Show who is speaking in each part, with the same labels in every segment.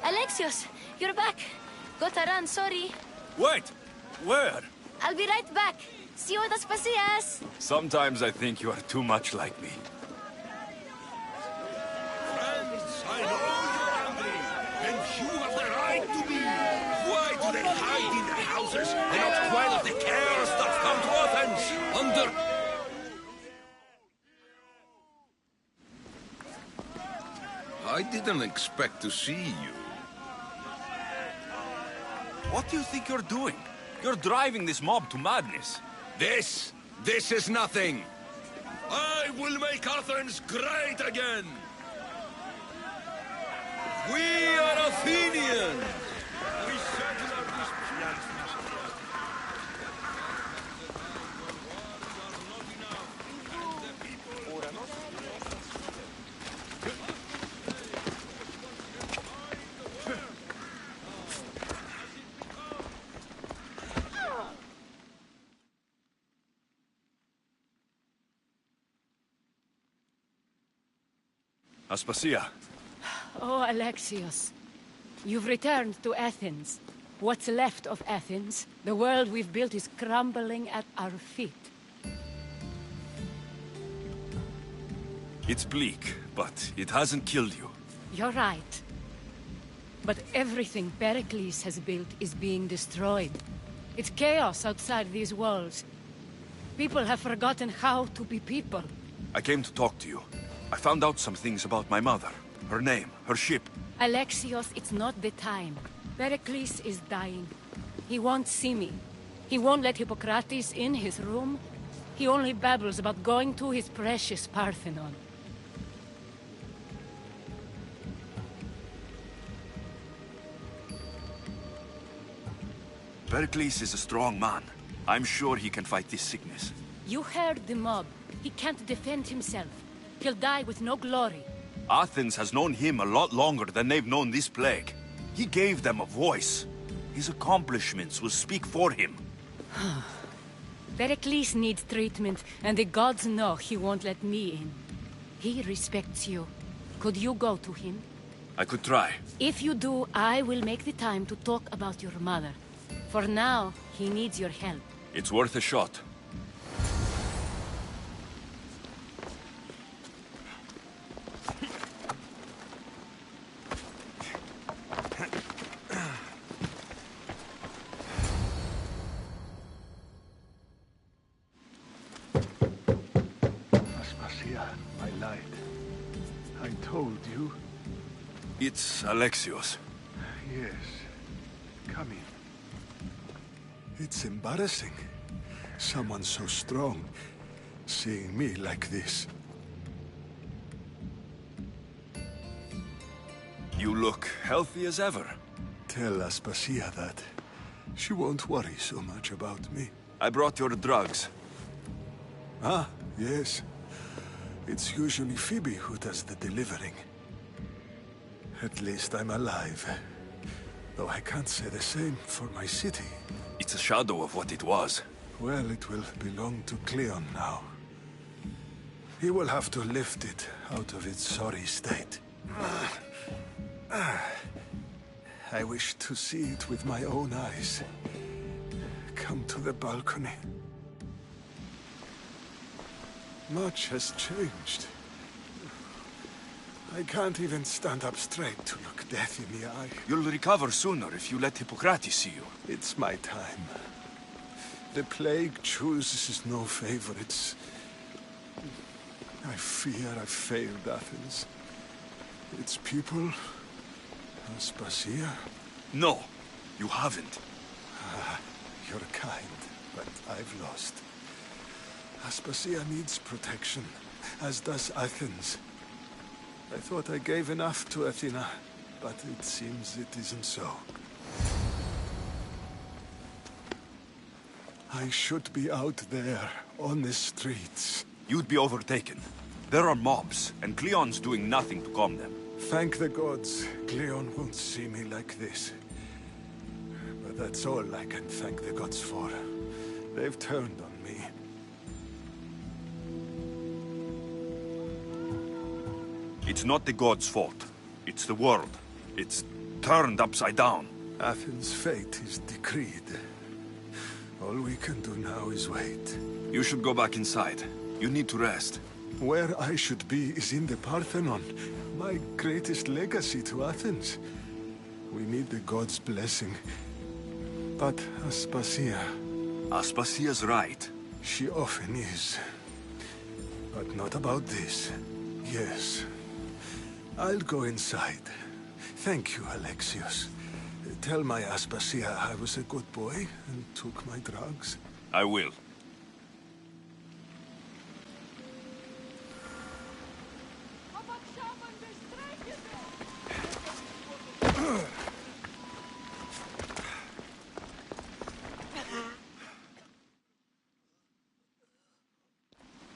Speaker 1: Alexios, you're back. Gotta run, sorry.
Speaker 2: Wait! Where?
Speaker 1: I'll be right back. See you at the Spasias.
Speaker 2: Sometimes I think you are too much like me.
Speaker 3: Friends, I know you're angry, and you have the right to be. Why do they hide in their houses and not quell the chaos that's come to Athens under... I didn't expect to see you.
Speaker 2: What do you think you're doing? You're driving this mob to madness.
Speaker 3: This is nothing. I will make Athens great again. We are Athenians. We settle our disputes.
Speaker 2: Aspasia,
Speaker 4: Oh, Alexios. You've returned to Athens. What's left of Athens, the world we've built is crumbling at our feet.
Speaker 2: it's bleak, but it hasn't killed you.
Speaker 4: You're right. But everything Pericles has built is being destroyed. It's chaos outside these walls. People have forgotten how to be people.
Speaker 2: I came to talk to you. I found out some things about my mother. Her name, her ship.
Speaker 4: Alexios, it's not the time. Pericles is dying. He won't see me. He won't let Hippocrates in his room. He only babbles about going to his precious Parthenon.
Speaker 2: Pericles is a strong man. I'm sure he can fight this sickness.
Speaker 4: You heard the mob. He can't defend himself. He'll die with no glory.
Speaker 2: Athens has known him a lot longer than they've known this plague. He gave them a voice. His accomplishments will speak for him.
Speaker 4: Pericles needs treatment, and the gods know he won't let me in. He respects you. Could you go to him?
Speaker 2: I could try.
Speaker 4: If you do, I will make the time to talk about your mother. For now, he needs your help.
Speaker 2: It's worth a shot.
Speaker 5: Aspasia, my light. I told you.
Speaker 2: It's Alexios.
Speaker 5: Yes. Come in. It's embarrassing. Someone so strong, seeing me like this.
Speaker 2: You look healthy as ever.
Speaker 5: Tell Aspasia that. She won't worry so much about me.
Speaker 2: I brought your drugs.
Speaker 5: Ah, yes. It's usually Phoebe who does the delivering. At least I'm alive. Though I can't say the same for my city.
Speaker 2: It's a shadow of what it was.
Speaker 5: Well, it will belong to Cleon now. He will have to lift it out of its sorry state. I wish to see it with my own eyes. Come to the balcony. Much has changed. I can't even stand up straight to look death in the eye.
Speaker 2: You'll recover sooner if you let Hippocrates see you.
Speaker 5: It's my time. The plague chooses no favorites. I fear I've failed Athens. Its people, Aspasia.
Speaker 2: No, you haven't.
Speaker 5: You're kind, but I've lost. Aspasia needs protection, as does Athens. I thought I gave enough to Athena, but it seems it isn't so. I should be out there, on the streets.
Speaker 2: You'd be overtaken. There are mobs, and Cleon's doing nothing to calm them.
Speaker 5: Thank the gods, Cleon won't see me like this. But that's all I can thank the gods for. They've turned on me.
Speaker 2: It's not the gods' fault. It's the world. It's turned upside down.
Speaker 5: Athens' fate is decreed. All we can do now is wait.
Speaker 2: You should go back inside. You need to rest.
Speaker 5: Where I should be is in the Parthenon, my greatest legacy to Athens. We need the gods' blessing. But Aspasia...
Speaker 2: Aspasia's right.
Speaker 5: She often is. But not about this. Yes. I'll go inside. Thank you, Alexios. Tell my Aspasia I was a good boy and took my drugs.
Speaker 2: I will.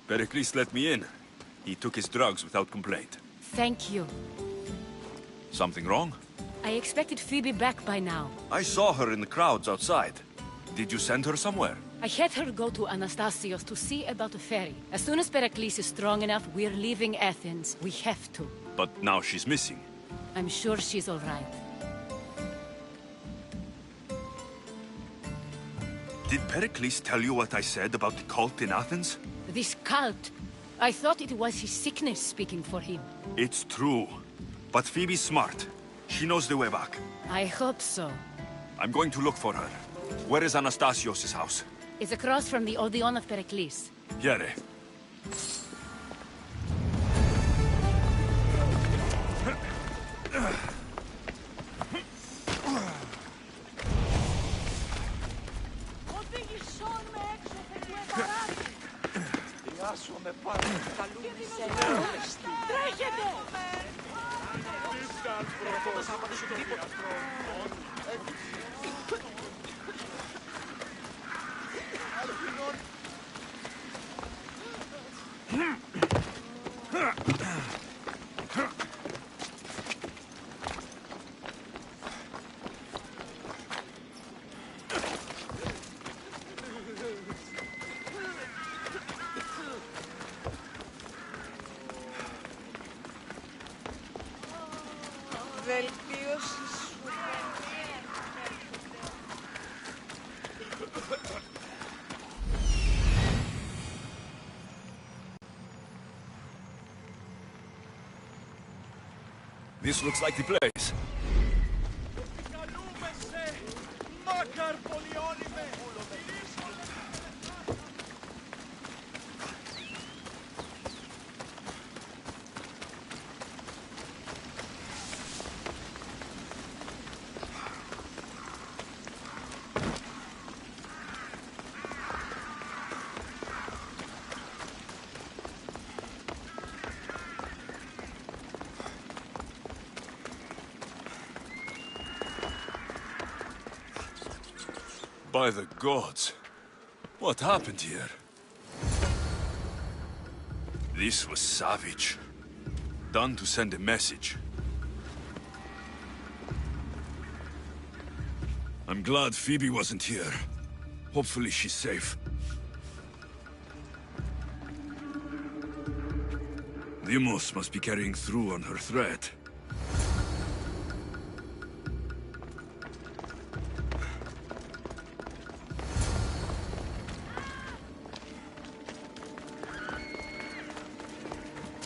Speaker 2: Pericles let me in. He took his drugs without complaint.
Speaker 4: Thank you.
Speaker 2: Something wrong?
Speaker 4: I expected Phoebe back by now.
Speaker 2: I saw her in the crowds outside. Did you send her somewhere?
Speaker 4: I had her go to Anastasios to see about the ferry. As soon as Pericles is strong enough, we're leaving Athens. We have to.
Speaker 2: But now she's missing.
Speaker 4: I'm sure she's all right.
Speaker 2: Did Pericles tell you what I said about the cult in Athens?
Speaker 4: This cult. I thought it was his sickness speaking for him.
Speaker 2: It's true. But Phoebe's smart. She knows the way back.
Speaker 4: I hope so.
Speaker 2: I'm going to look for her. Where is Anastasios' house?
Speaker 4: It's across from the Odeon of Pericles.
Speaker 2: Here. This looks like the place. By the gods, what happened here? This was savage. Done to send a message. I'm glad Phoebe wasn't here. Hopefully she's safe. Deimos must be carrying through on her threat.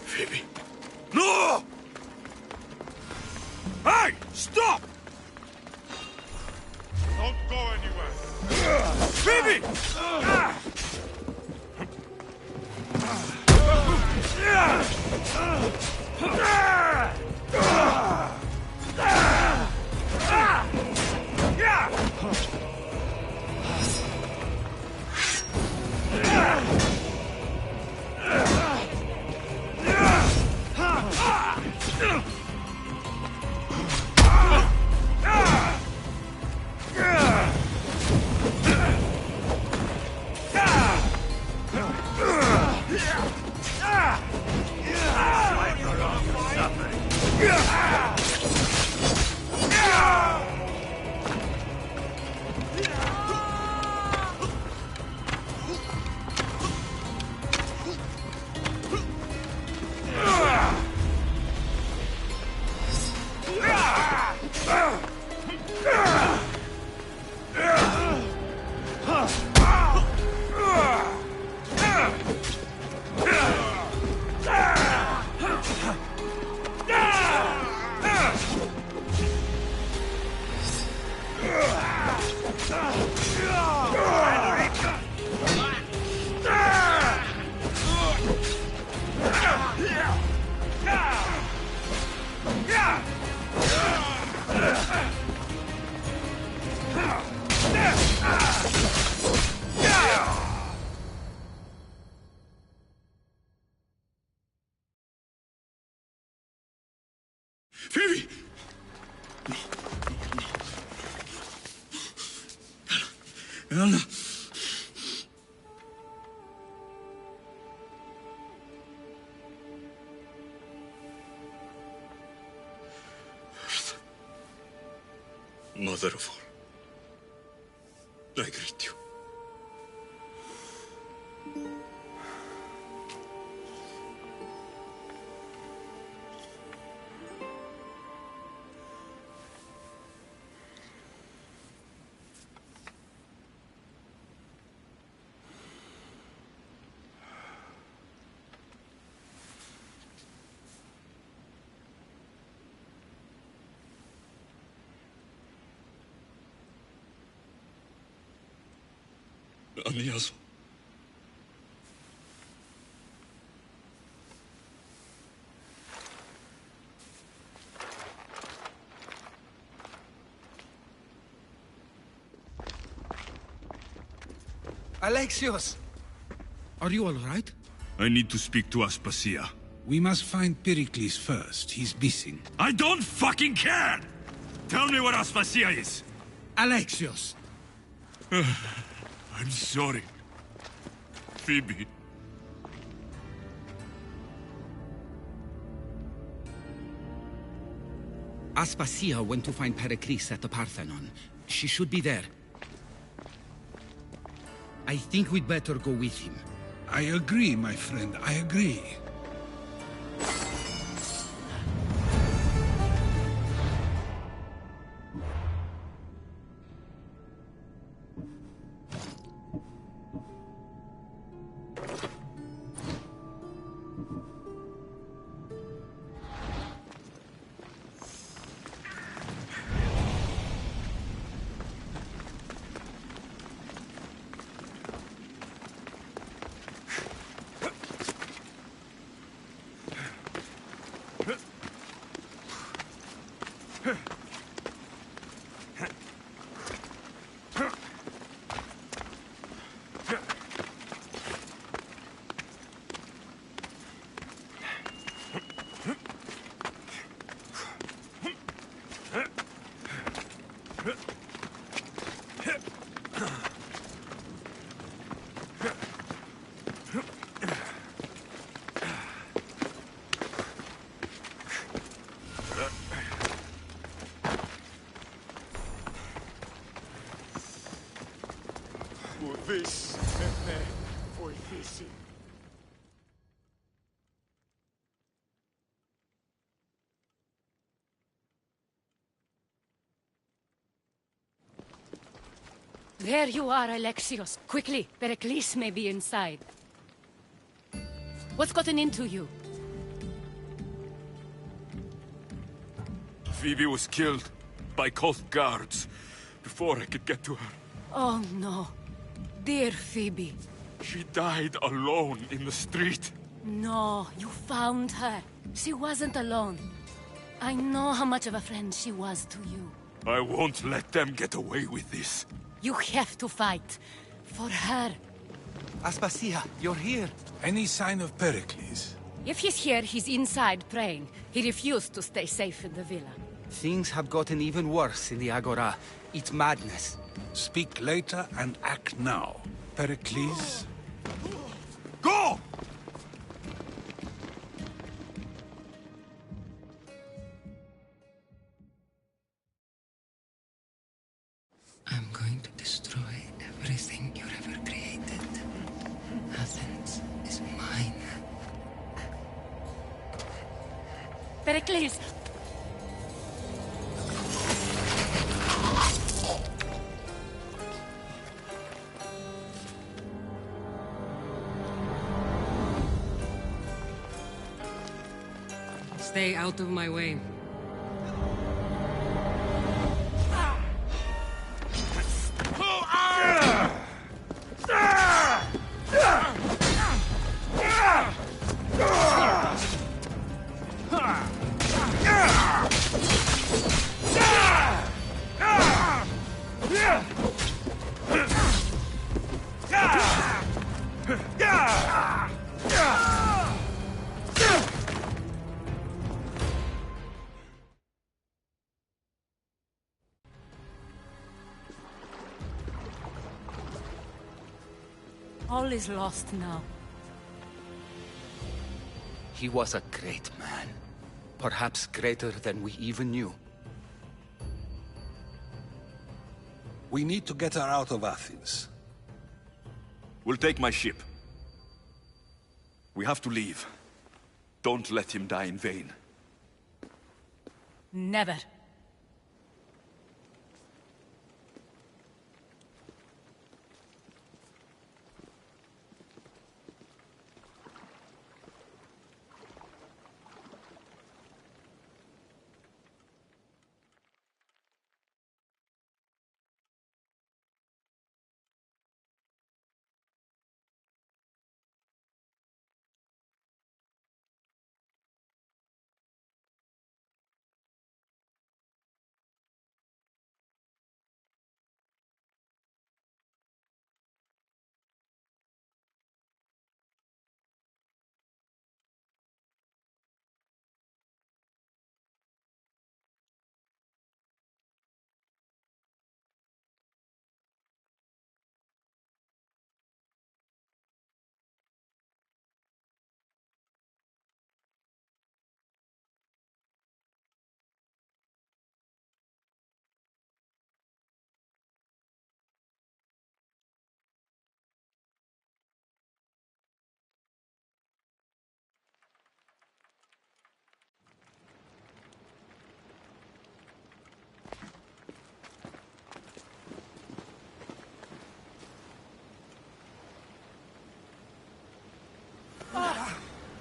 Speaker 2: Phoebe. No! Hey! Stop!
Speaker 3: Don't go anywhere.
Speaker 2: Phoebe!
Speaker 3: Well, Mother of all, I greet you. Aniaso.
Speaker 6: Alexios!
Speaker 7: Are you all right?
Speaker 2: I need to speak to Aspasia.
Speaker 7: We must find Pericles first. He's missing.
Speaker 2: I don't fucking care! Tell me where Aspasia is!
Speaker 7: Alexios!
Speaker 2: I'm sorry. Phoebe.
Speaker 6: Aspasia went to find Pericles at the Parthenon. She should be there. I think we'd better go with him.
Speaker 7: I agree, my friend. I agree.
Speaker 5: This for this.
Speaker 4: There you are, Alexios. Quickly, Pericles may be inside. What's gotten into you?
Speaker 2: Phoebe was killed by cult guards before I could get to her.
Speaker 4: Oh no. Dear Phoebe.
Speaker 2: She died alone in the street.
Speaker 4: No, you found her. She wasn't alone. I know how much of a friend she was to you.
Speaker 2: I won't let them get away with this.
Speaker 4: You have to fight. For her.
Speaker 6: Aspasia, you're here.
Speaker 7: Any sign of Pericles?
Speaker 4: If he's here, he's inside praying. He refused to stay safe in the villa.
Speaker 6: Things have gotten even worse in the Agora. It's madness.
Speaker 7: Speak later and act now. Pericles?
Speaker 2: Go!
Speaker 6: I'm going to destroy everything you've ever created. Athens is mine.
Speaker 4: Pericles!
Speaker 8: Stay out of my way.
Speaker 4: All is lost now.
Speaker 6: He was a great man. Perhaps greater than we even knew.
Speaker 7: We need to get her out of Athens.
Speaker 2: We'll take my ship. We have to leave. Don't let him die in vain.
Speaker 4: Never.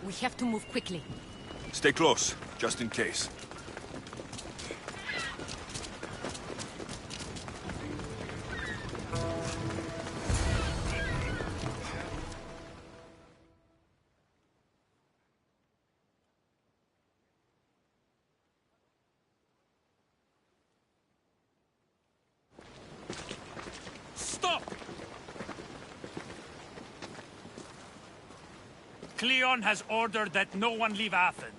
Speaker 4: We have to move quickly.
Speaker 2: Stay close, just in case.
Speaker 8: Stop! Cleon has ordered that no one leave Athens.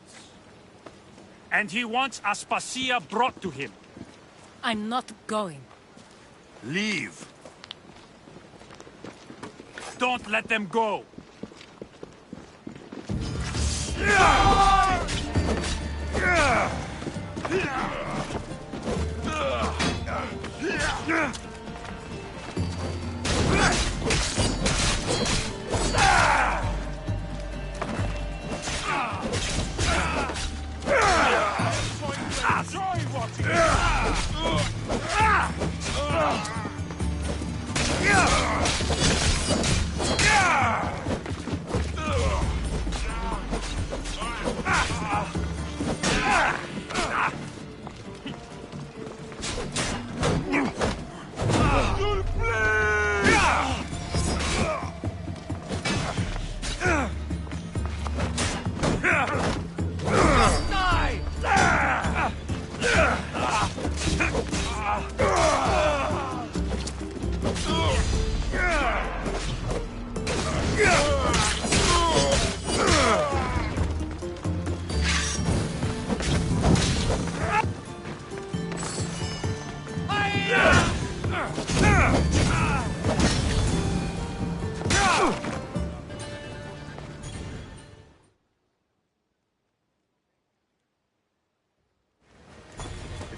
Speaker 8: And he wants Aspasia brought to him.
Speaker 4: I'm not going.
Speaker 2: Leave!
Speaker 8: Don't let them go!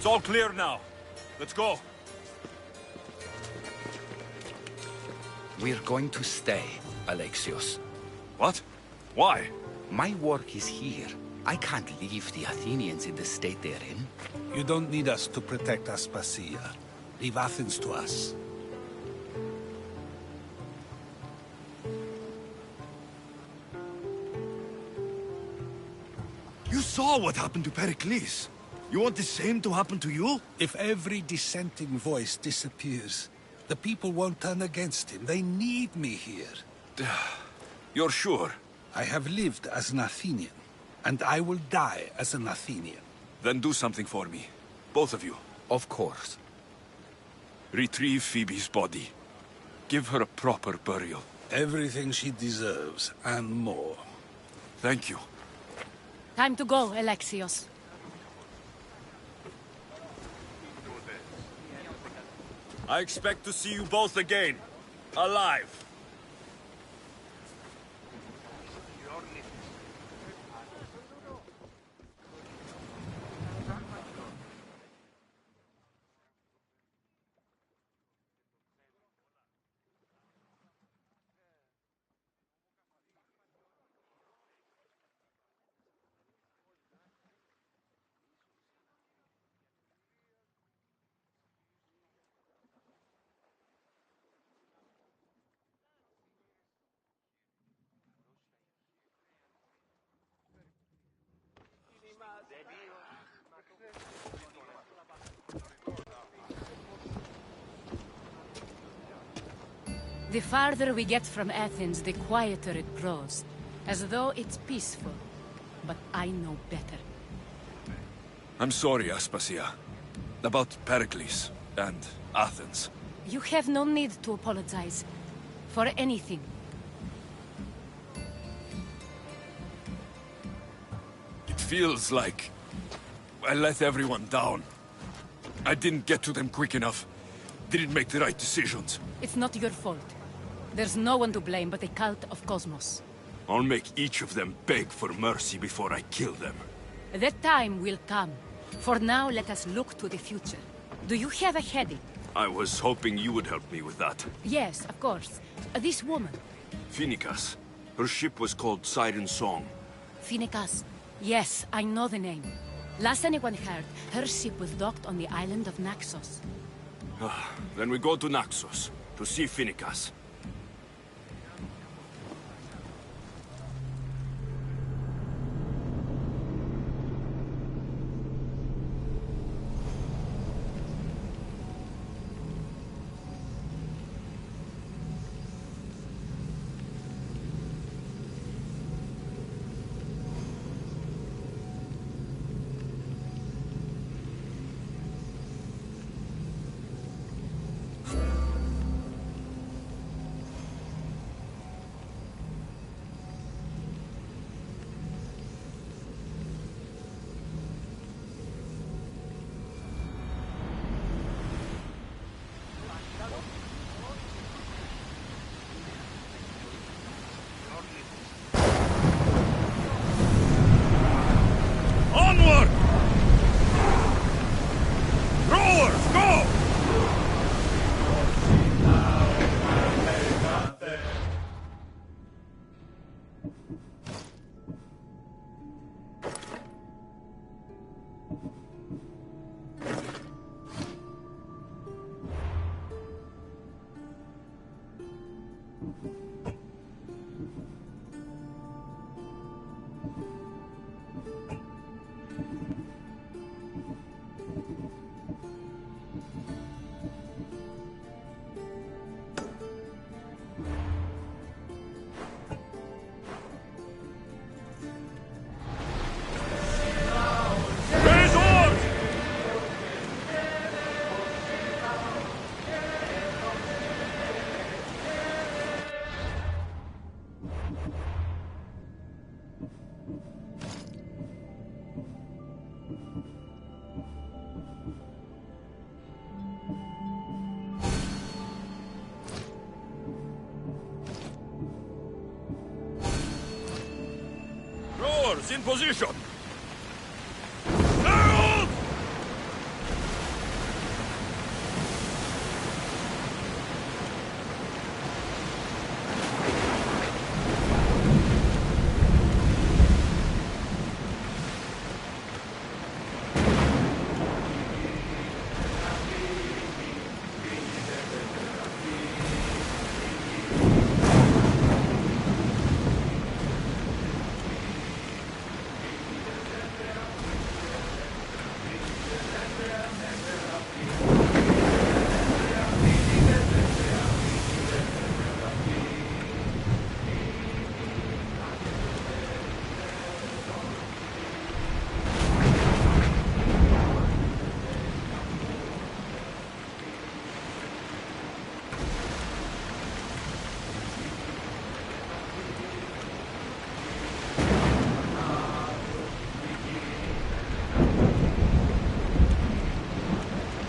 Speaker 2: It's all clear now. Let's go.
Speaker 6: We're going to stay, Alexios.
Speaker 2: What? Why?
Speaker 6: My work is here. I can't leave the Athenians in the state they're in.
Speaker 7: You don't need us to protect Aspasia. Leave Athens to us.
Speaker 2: You saw what happened to Pericles. You want the same to happen to you?
Speaker 7: If every dissenting voice disappears, the people won't turn against him. They need me here.
Speaker 2: You're sure?
Speaker 7: I have lived as an Athenian, and I will die as an Athenian.
Speaker 2: Then do something for me. Both of you.
Speaker 6: Of course.
Speaker 2: Retrieve Phoebe's body. Give her a proper burial.
Speaker 7: Everything she deserves, and more.
Speaker 2: Thank you.
Speaker 4: Time to go, Alexios.
Speaker 2: I expect to see you both again. Alive.
Speaker 4: The farther we get from Athens, the quieter it grows. As though it's peaceful. But I know better.
Speaker 5: I'm sorry, Aspasia. About Pericles and Athens.
Speaker 4: You have no need to apologize. For anything.
Speaker 5: It feels like I let everyone down. I didn't get to them quick enough. Didn't make the right decisions.
Speaker 4: It's not your fault. There's no one to blame but the cult of Cosmos.
Speaker 5: I'll make each of them beg for mercy before I kill them.
Speaker 4: That time will come. For now, let us look to the future. Do you have a headache?
Speaker 5: I was hoping you would help me with that.
Speaker 4: Yes, of course. This woman.
Speaker 5: Phoenicas. Her ship was called Siren Song.
Speaker 4: Phoenicas. Yes, I know the name. Last anyone heard, her ship was docked on the island of Naxos.
Speaker 5: Then we go to Naxos, to see Phoenicas.
Speaker 2: Onward! Rowers, go! Raise oars! Rowers in position! Sail!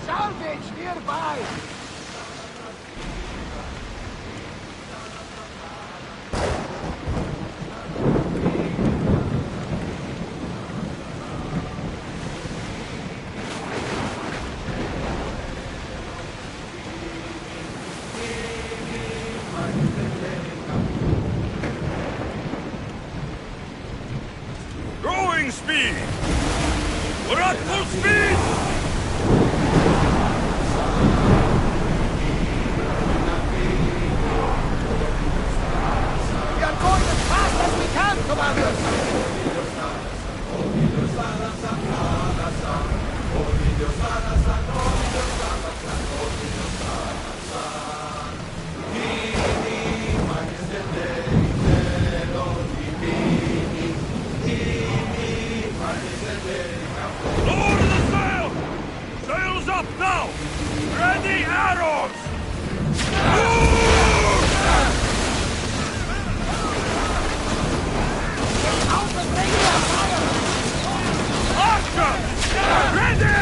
Speaker 9: Salvage nearby!
Speaker 2: Rowing speed! We're at full speed!
Speaker 8: Ready arrows! Archers! Ready!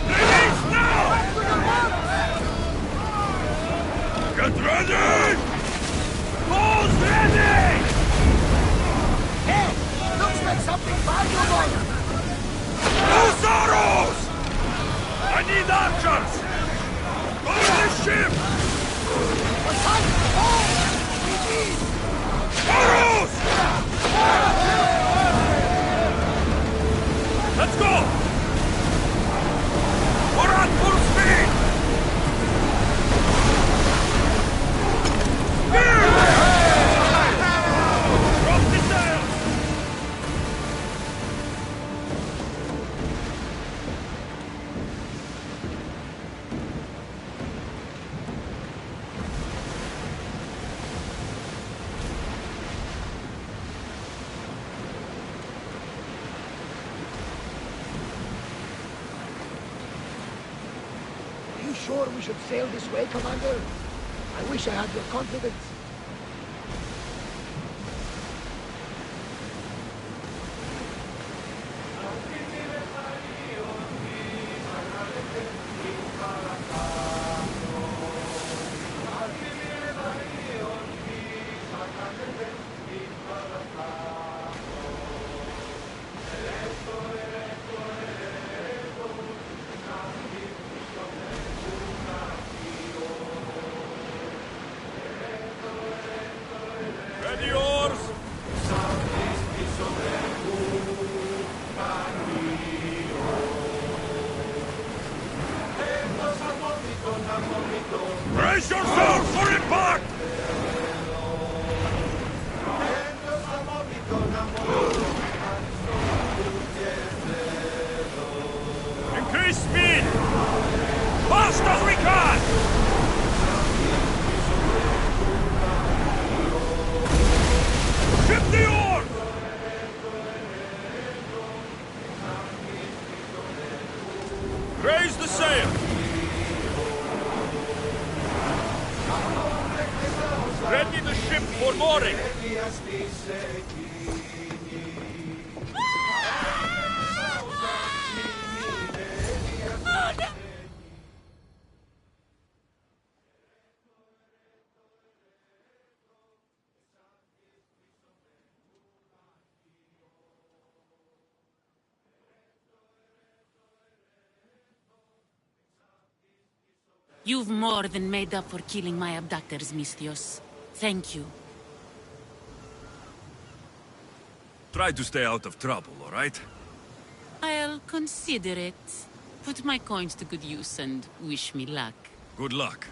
Speaker 8: Release now! Get ready! Balls ready!
Speaker 3: Hey! Looks like something valuable!
Speaker 8: Loose arrows! I need archers! Go to the ship! Arrows! Let's go! We're at full speed! Drop the sails!
Speaker 3: Are you sure we should sail this way, Commander? I wish I had your confidence.
Speaker 8: Ready oars! Brace yourselves for impact! Increase speed! Fast as we can! Ship the oars! Raise the sail! Ready the ship for mooring!
Speaker 9: You've more than made up for killing my abductors, Misthios. Thank you.
Speaker 2: Try to stay out of trouble, all right?
Speaker 9: I'll consider it. Put my coins to good use and wish me luck.
Speaker 2: Good luck.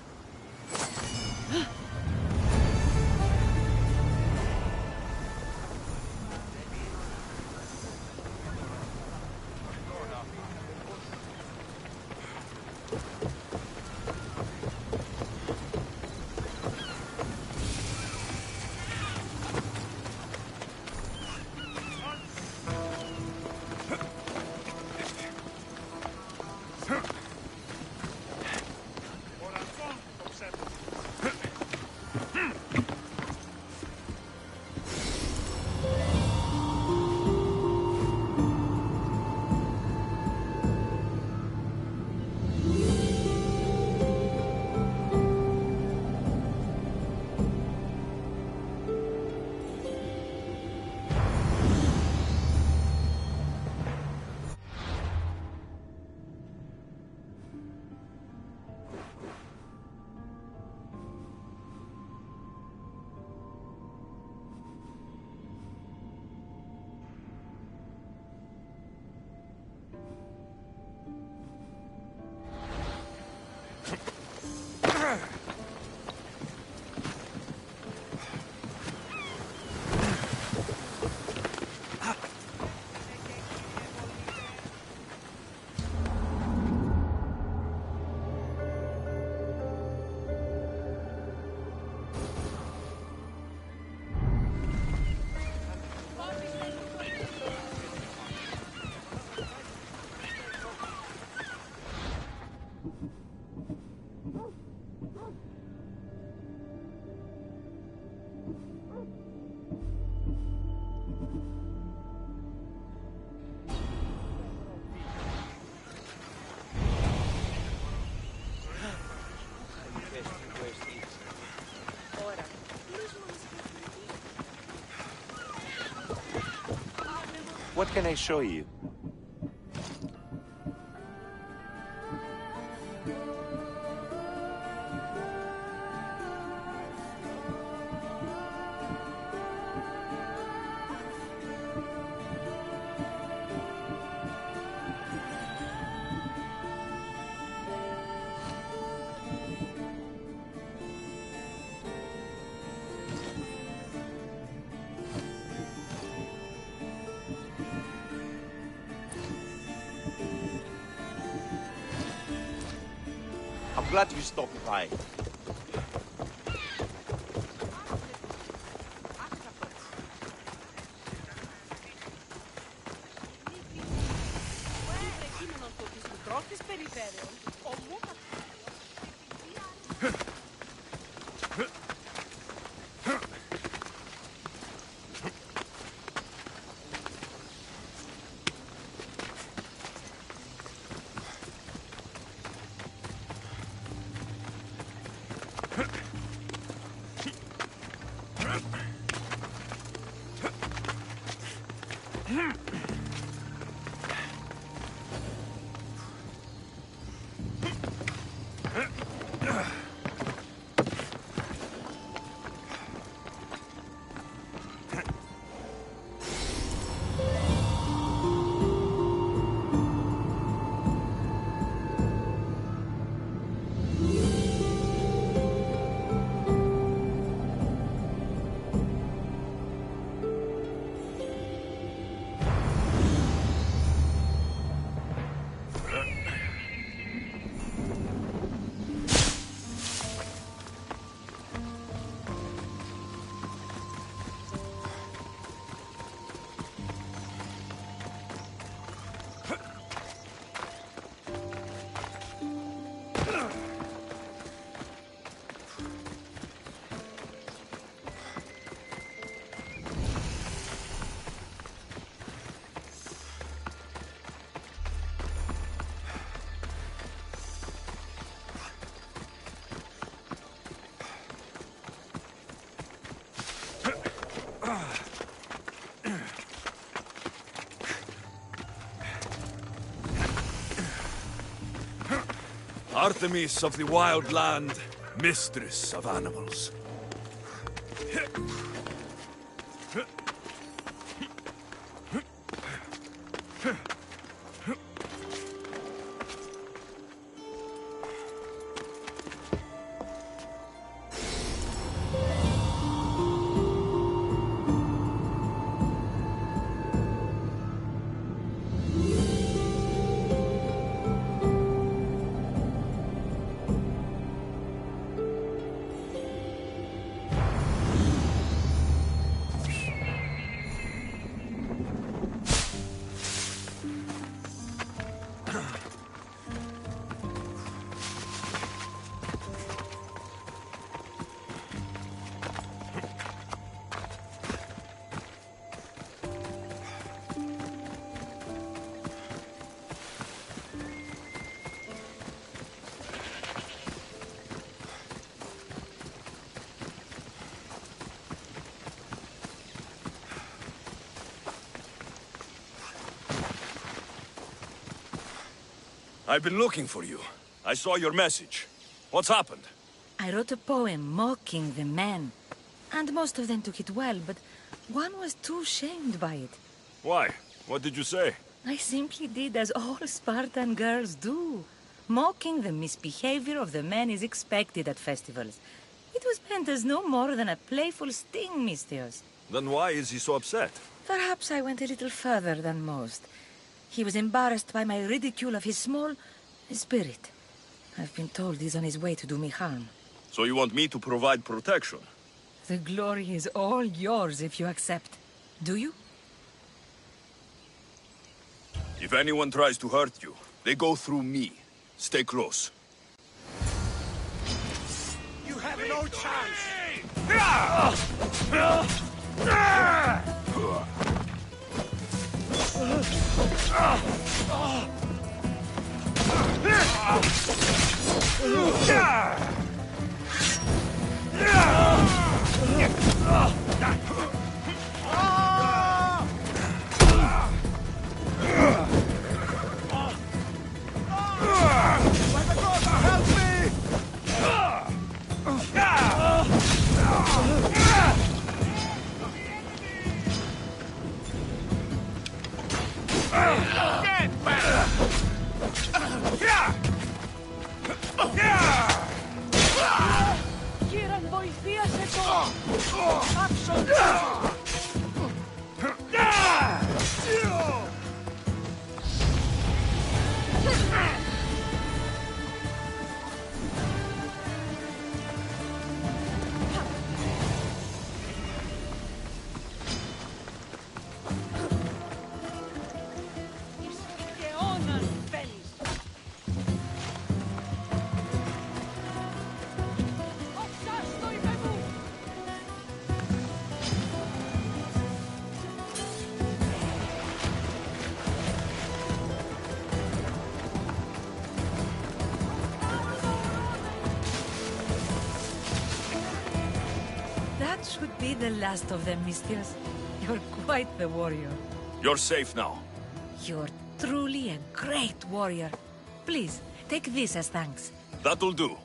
Speaker 10: What can I show you? I'm glad you stopped by.
Speaker 2: Artemis of the Wild Land, mistress of animals. I've been looking for you. I saw your message. What's happened?
Speaker 11: I wrote a poem mocking the men. And most of them took it well, but one was too shamed by it.
Speaker 2: Why? What did you say?
Speaker 11: I simply did as all Spartan girls do. Mocking the misbehavior of the men is expected at festivals. It was meant as no more than a playful sting, Misthios.
Speaker 2: Then why is he so upset?
Speaker 11: Perhaps I went a little further than most. He was embarrassed by my ridicule of his small spirit. I've been told he's on his way to do me harm.
Speaker 2: So you want me to provide protection?
Speaker 11: The glory is all yours if you accept. Do you?
Speaker 2: If anyone tries to hurt you, they go through me. Stay close.
Speaker 3: You have no chance!
Speaker 4: Kieran, voi fierce to! Action!
Speaker 11: That should be the last of them, Mistios. You're quite the warrior.
Speaker 2: You're safe now.
Speaker 11: You're truly a great warrior. Please, take this as thanks.
Speaker 2: That'll do.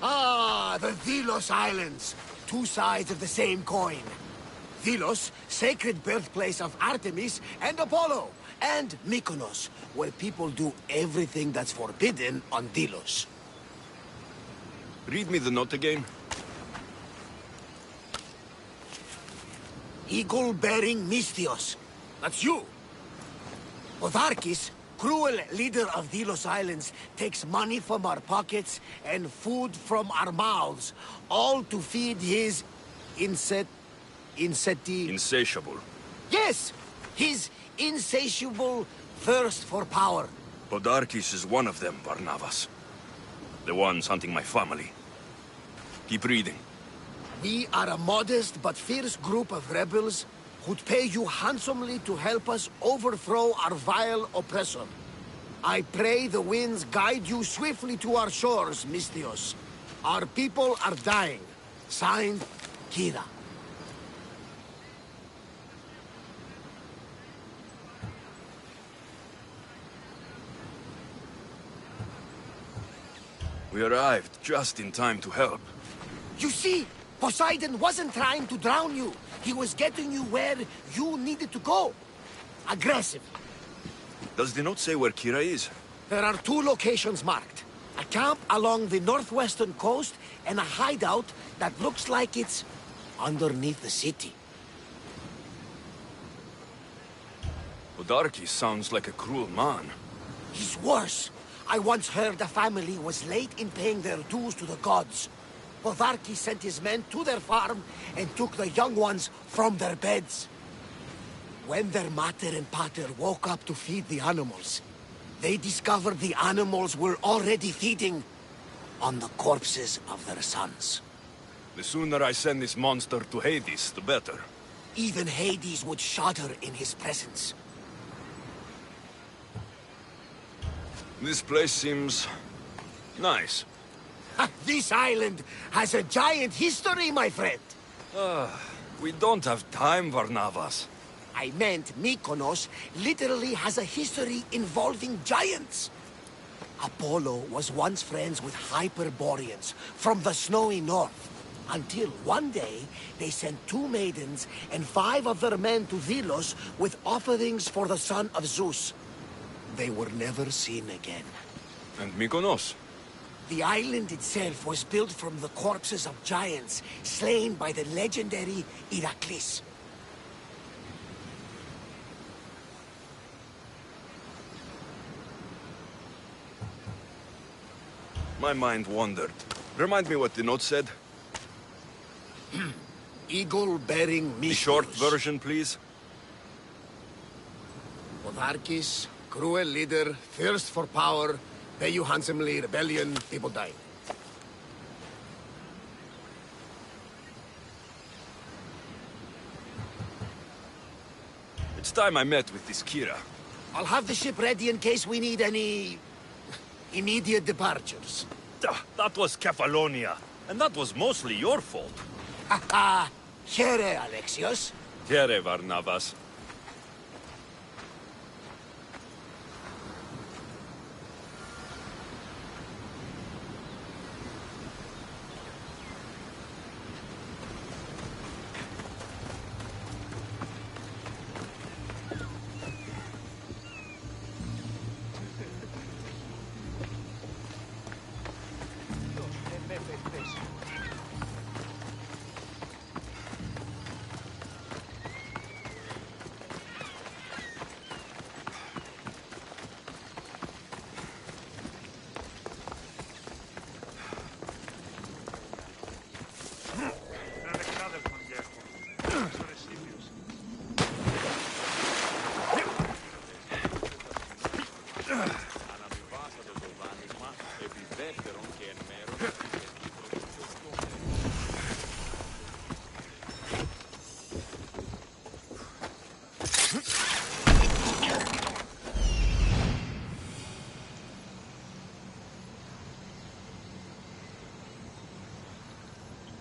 Speaker 12: Ah, the Delos Islands. Two sides of the same coin. Delos, sacred birthplace of Artemis and Apollo. And Mykonos, where people do everything that's forbidden on Delos.
Speaker 3: Read me the note again.
Speaker 12: Eagle-bearing Mistios. That's you. Otharkis, cruel leader of Delos Islands, takes money from our pockets and food from our mouths, all to feed his
Speaker 2: Insatiable.
Speaker 12: Yes! His insatiable thirst for power.
Speaker 2: Podarkis is one of them, Barnabas. The ones hunting my family. Keep reading.
Speaker 12: We are a modest but fierce group of rebels who'd pay you handsomely to help us overthrow our vile oppressor. I pray the winds guide you swiftly to our shores, Misthios. Our people are dying. Signed, Kira.
Speaker 2: We arrived just in time to help.
Speaker 12: You see, Poseidon wasn't trying to drown you. He was getting you where you needed to go. Aggressive.
Speaker 2: Does the note say where Kira is?
Speaker 12: There are 2 locations marked. A camp along the northwestern coast and a hideout that looks like it's underneath the city.
Speaker 2: Podarkis sounds like a cruel man.
Speaker 12: He's worse. I once heard a family was late in paying their dues to the gods. Podarkis sent his men to their farm and took the young ones from their beds. When their mater and pater woke up to feed the animals, they discovered the animals were already feeding on the corpses of their sons.
Speaker 2: The sooner I send this monster to Hades, the better.
Speaker 12: Even Hades would shudder in his presence.
Speaker 2: This place seems nice.
Speaker 12: This island has a giant history, my friend.
Speaker 2: We don't have time, Barnabas.
Speaker 12: I meant Mykonos literally has a history involving giants. Apollo was once friends with Hyperboreans from the snowy north. Until one day, they sent 2 maidens and 5 of their men to Delos with offerings for the son of Zeus. They were never seen again.
Speaker 2: And Mykonos?
Speaker 12: The island itself was built from the corpses of giants slain by the legendary Iraklis.
Speaker 2: My mind wandered. Remind me what the note said.
Speaker 12: Eagle-bearing Mykonos.
Speaker 2: The short version, please.
Speaker 12: Podarkis, cruel leader, thirst for power, pay you handsomely, rebellion, people dying.
Speaker 2: It's time I met with this Kira.
Speaker 12: I'll have the ship ready in case we need any immediate departures.
Speaker 2: That was Kefalonia, and that was mostly your fault.
Speaker 12: Ha ha! Here, Alexios.
Speaker 2: Here, Barnabas.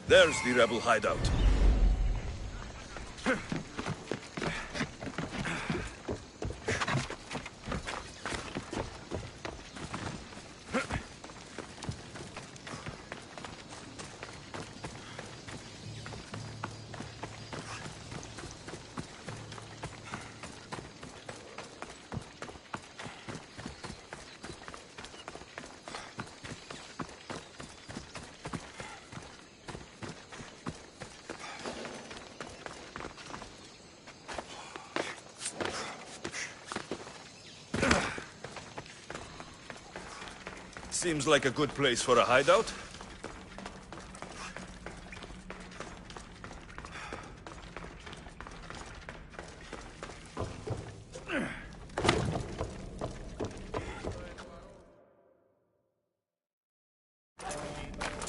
Speaker 2: There's the rebel hideout. Seems like a good place for a hideout.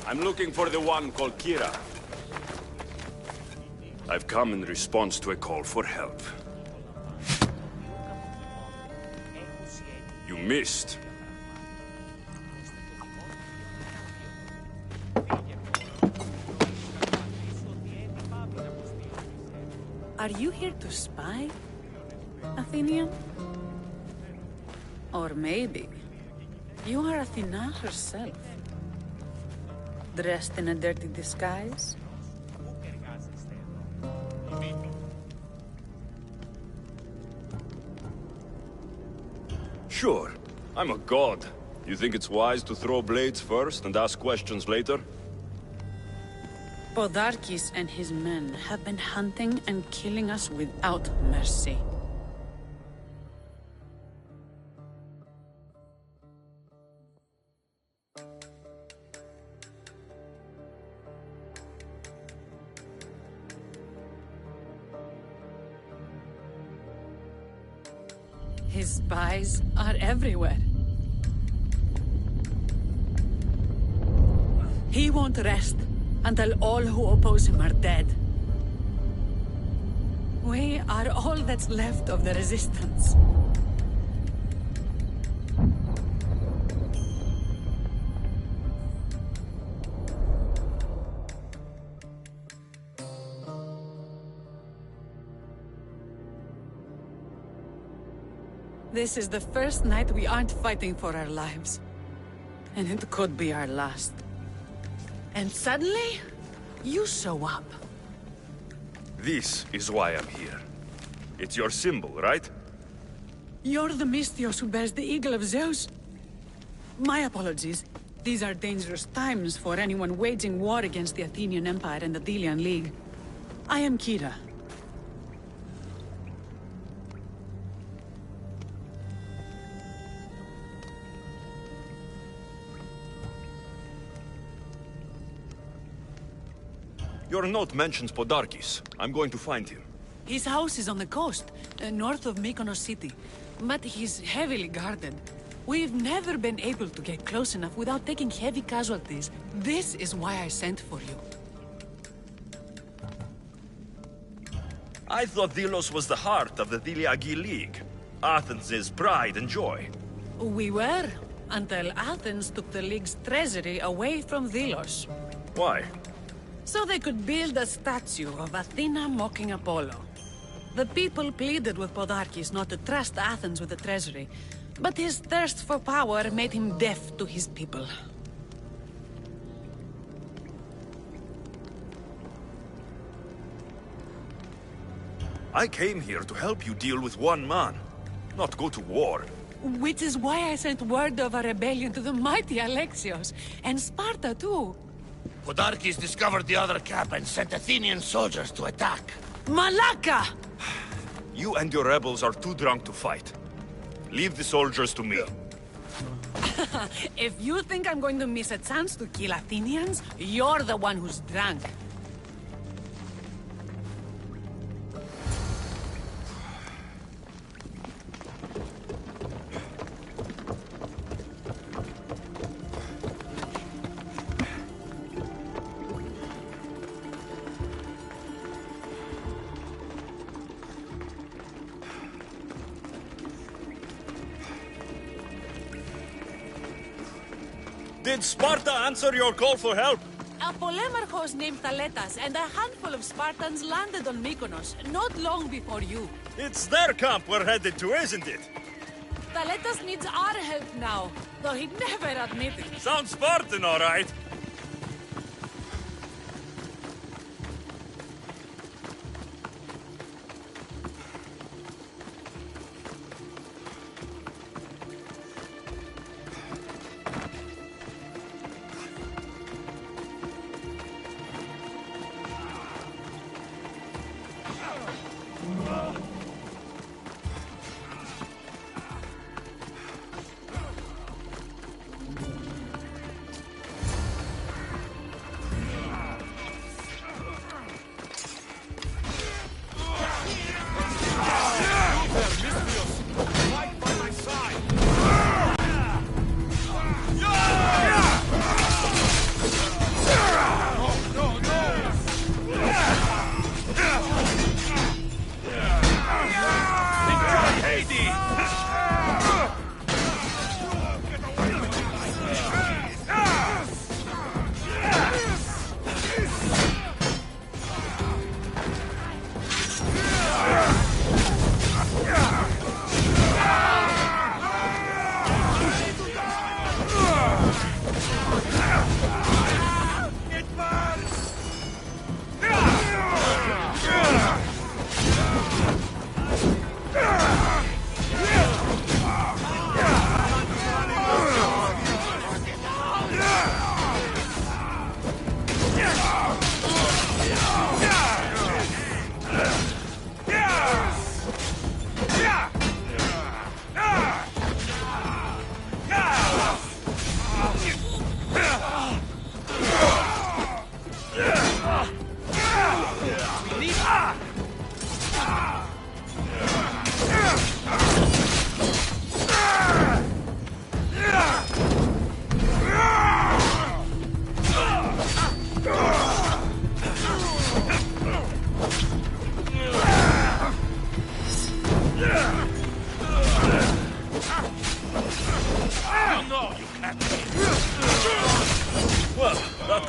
Speaker 13: I'm looking for the one called Kira. I've come in response to a call for help. You missed.
Speaker 9: Are you here to spy, Athenian? Or maybe you are Athena herself, dressed in a dirty disguise?
Speaker 13: Sure. I'm a god. You think it's wise to throw blades first and ask questions later?
Speaker 9: Podarkis and his men have been hunting and killing us without mercy. His spies are everywhere. He won't rest until all who oppose him are dead. We are all that's left of the resistance. This is the first night we aren't fighting for our lives. And it could be our last. And suddenly, you show up.
Speaker 13: This is why I'm here. It's your symbol, right?
Speaker 9: You're the Mystios who bears the eagle of Zeus? My apologies. These are dangerous times for anyone waging war against the Athenian Empire and the Delian League. I am Kira.
Speaker 13: Your note mentions Podarkis. I'm going to find him.
Speaker 9: His house is on the coast, north of Mykonos city. But he's heavily guarded. We've never been able to get close enough without taking heavy casualties. This is why I sent for you.
Speaker 13: I thought Delos was the heart of the Deliagi League. Athens' pride and joy.
Speaker 9: We were, until Athens took the League's treasury away from Delos.
Speaker 13: Why?
Speaker 9: So they could build a statue of Athena mocking Apollo. The people pleaded with Podarkis not to trust Athens with the treasury, but his thirst for power made him deaf to his people.
Speaker 13: I came here to help you deal with one man, not go to war.
Speaker 9: Which is why I sent word of a rebellion to the mighty Alexios, and Sparta too.
Speaker 12: Podarkis discovered the other camp and sent Athenian soldiers to attack.
Speaker 9: Malaka!
Speaker 13: You and your rebels are too drunk to fight. Leave the soldiers to me.
Speaker 9: If you think I'm going to miss a chance to kill Athenians, you're the one who's drunk.
Speaker 13: Did Sparta answer your call for help?
Speaker 9: A polemarchos named Thaletas and a handful of Spartans landed on Mykonos, not long before you.
Speaker 13: It's their camp we're headed to, isn't it?
Speaker 9: Thaletas needs our help now, though he'd never admit it.
Speaker 13: Sounds Spartan, all right.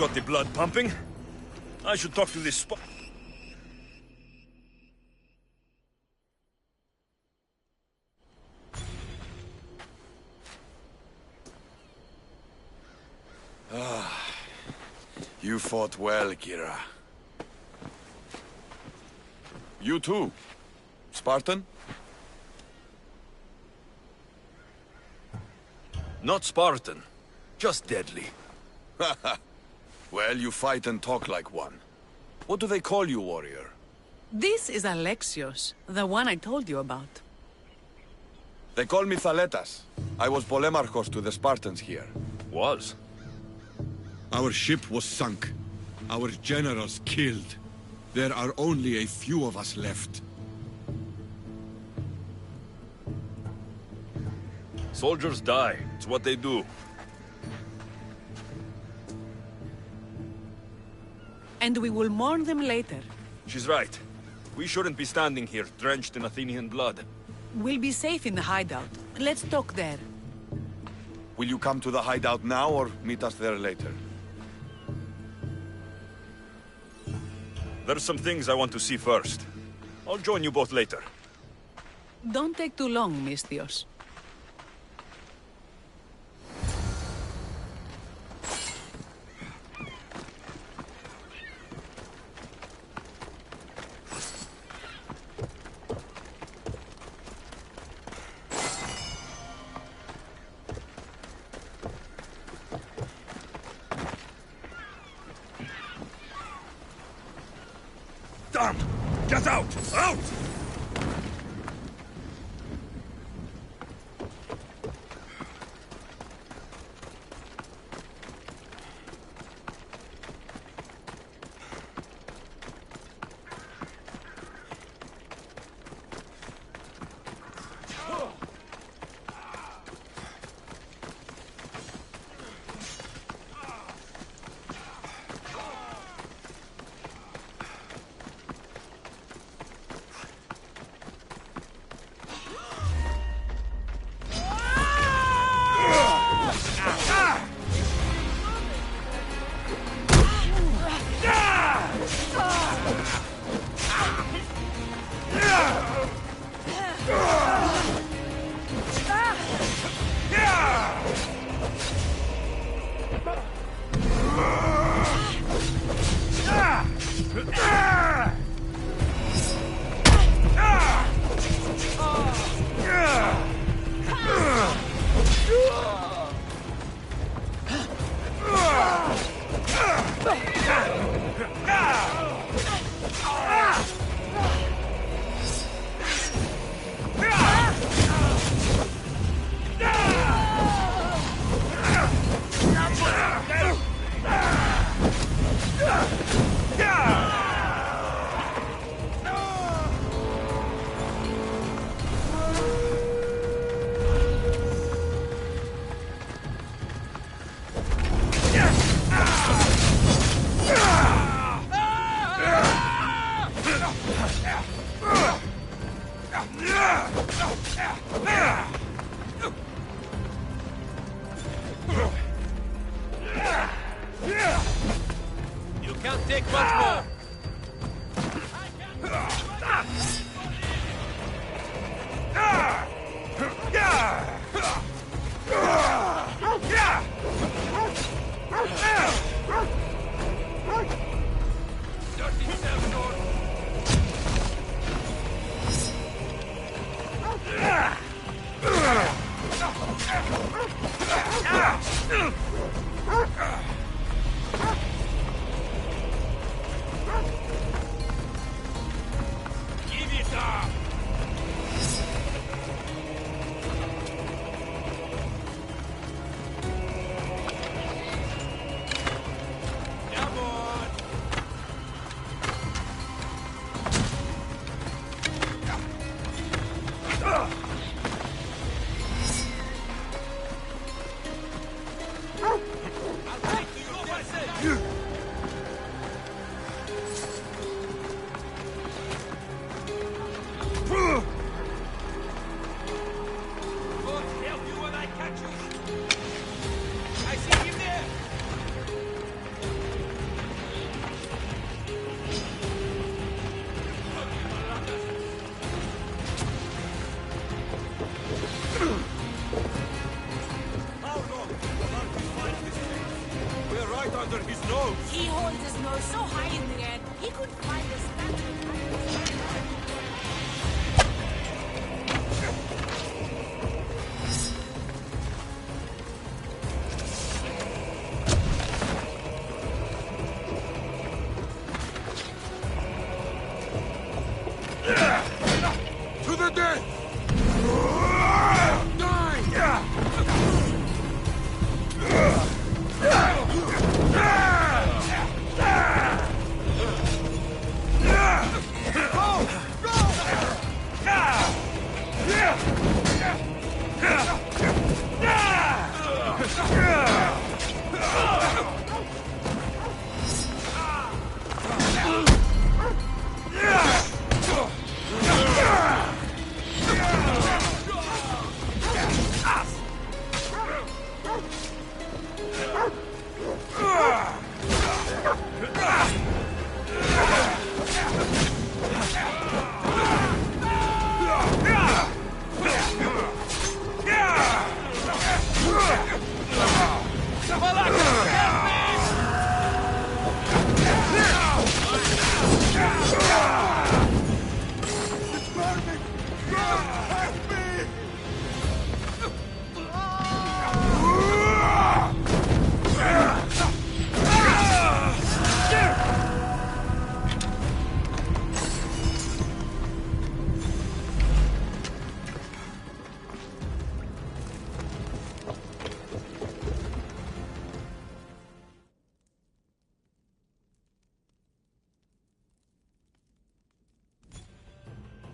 Speaker 13: got the blood pumping. I should talk to this spot.
Speaker 14: You fought well, Kira. You too. Spartan?
Speaker 13: Not Spartan. Just deadly.
Speaker 14: Well, you fight and talk like one. What do they call you, warrior?
Speaker 9: This is Alexios, the one I told you about.
Speaker 14: They call me Thaletas. I was Polemarchos to the Spartans here.
Speaker 13: Was?
Speaker 3: Our ship was sunk. Our generals killed. There are only a few of us left.
Speaker 13: Soldiers die. It's what they do.
Speaker 9: And we will mourn them later.
Speaker 13: She's right. We shouldn't be standing here, drenched in Athenian blood.
Speaker 9: We'll be safe in the hideout. Let's talk there.
Speaker 14: Will you come to the hideout now or meet us there later?
Speaker 13: There's some things I want to see first. I'll join you both later.
Speaker 9: Don't take too long, Misthios.
Speaker 3: Damn! Get out! Out!
Speaker 15: You can't take much more.
Speaker 3: under his nose!
Speaker 9: He holds his nose so high in the air, he could find a statue.
Speaker 3: To the death!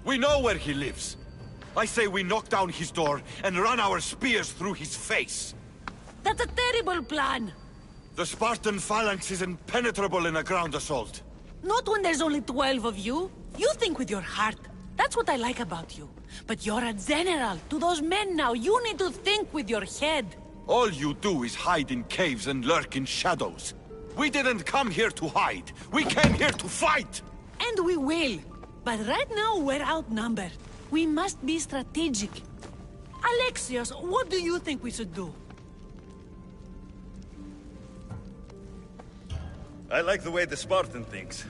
Speaker 14: We know where he lives. I say we knock down his door and run our spears through his face.
Speaker 9: That's a terrible plan.
Speaker 14: The Spartan phalanx is impenetrable in a ground assault.
Speaker 9: Not when there's only 12 of you. You think with your heart. That's what I like about you. But you're a general. To those men now, you need to think with your head.
Speaker 14: All you do is hide in caves and lurk in shadows. We didn't come here to hide. We came here to fight!
Speaker 9: And we will. But right now, we're outnumbered. We must be strategic. Alexios, what do you think we should do?
Speaker 13: I like the way the Spartan thinks.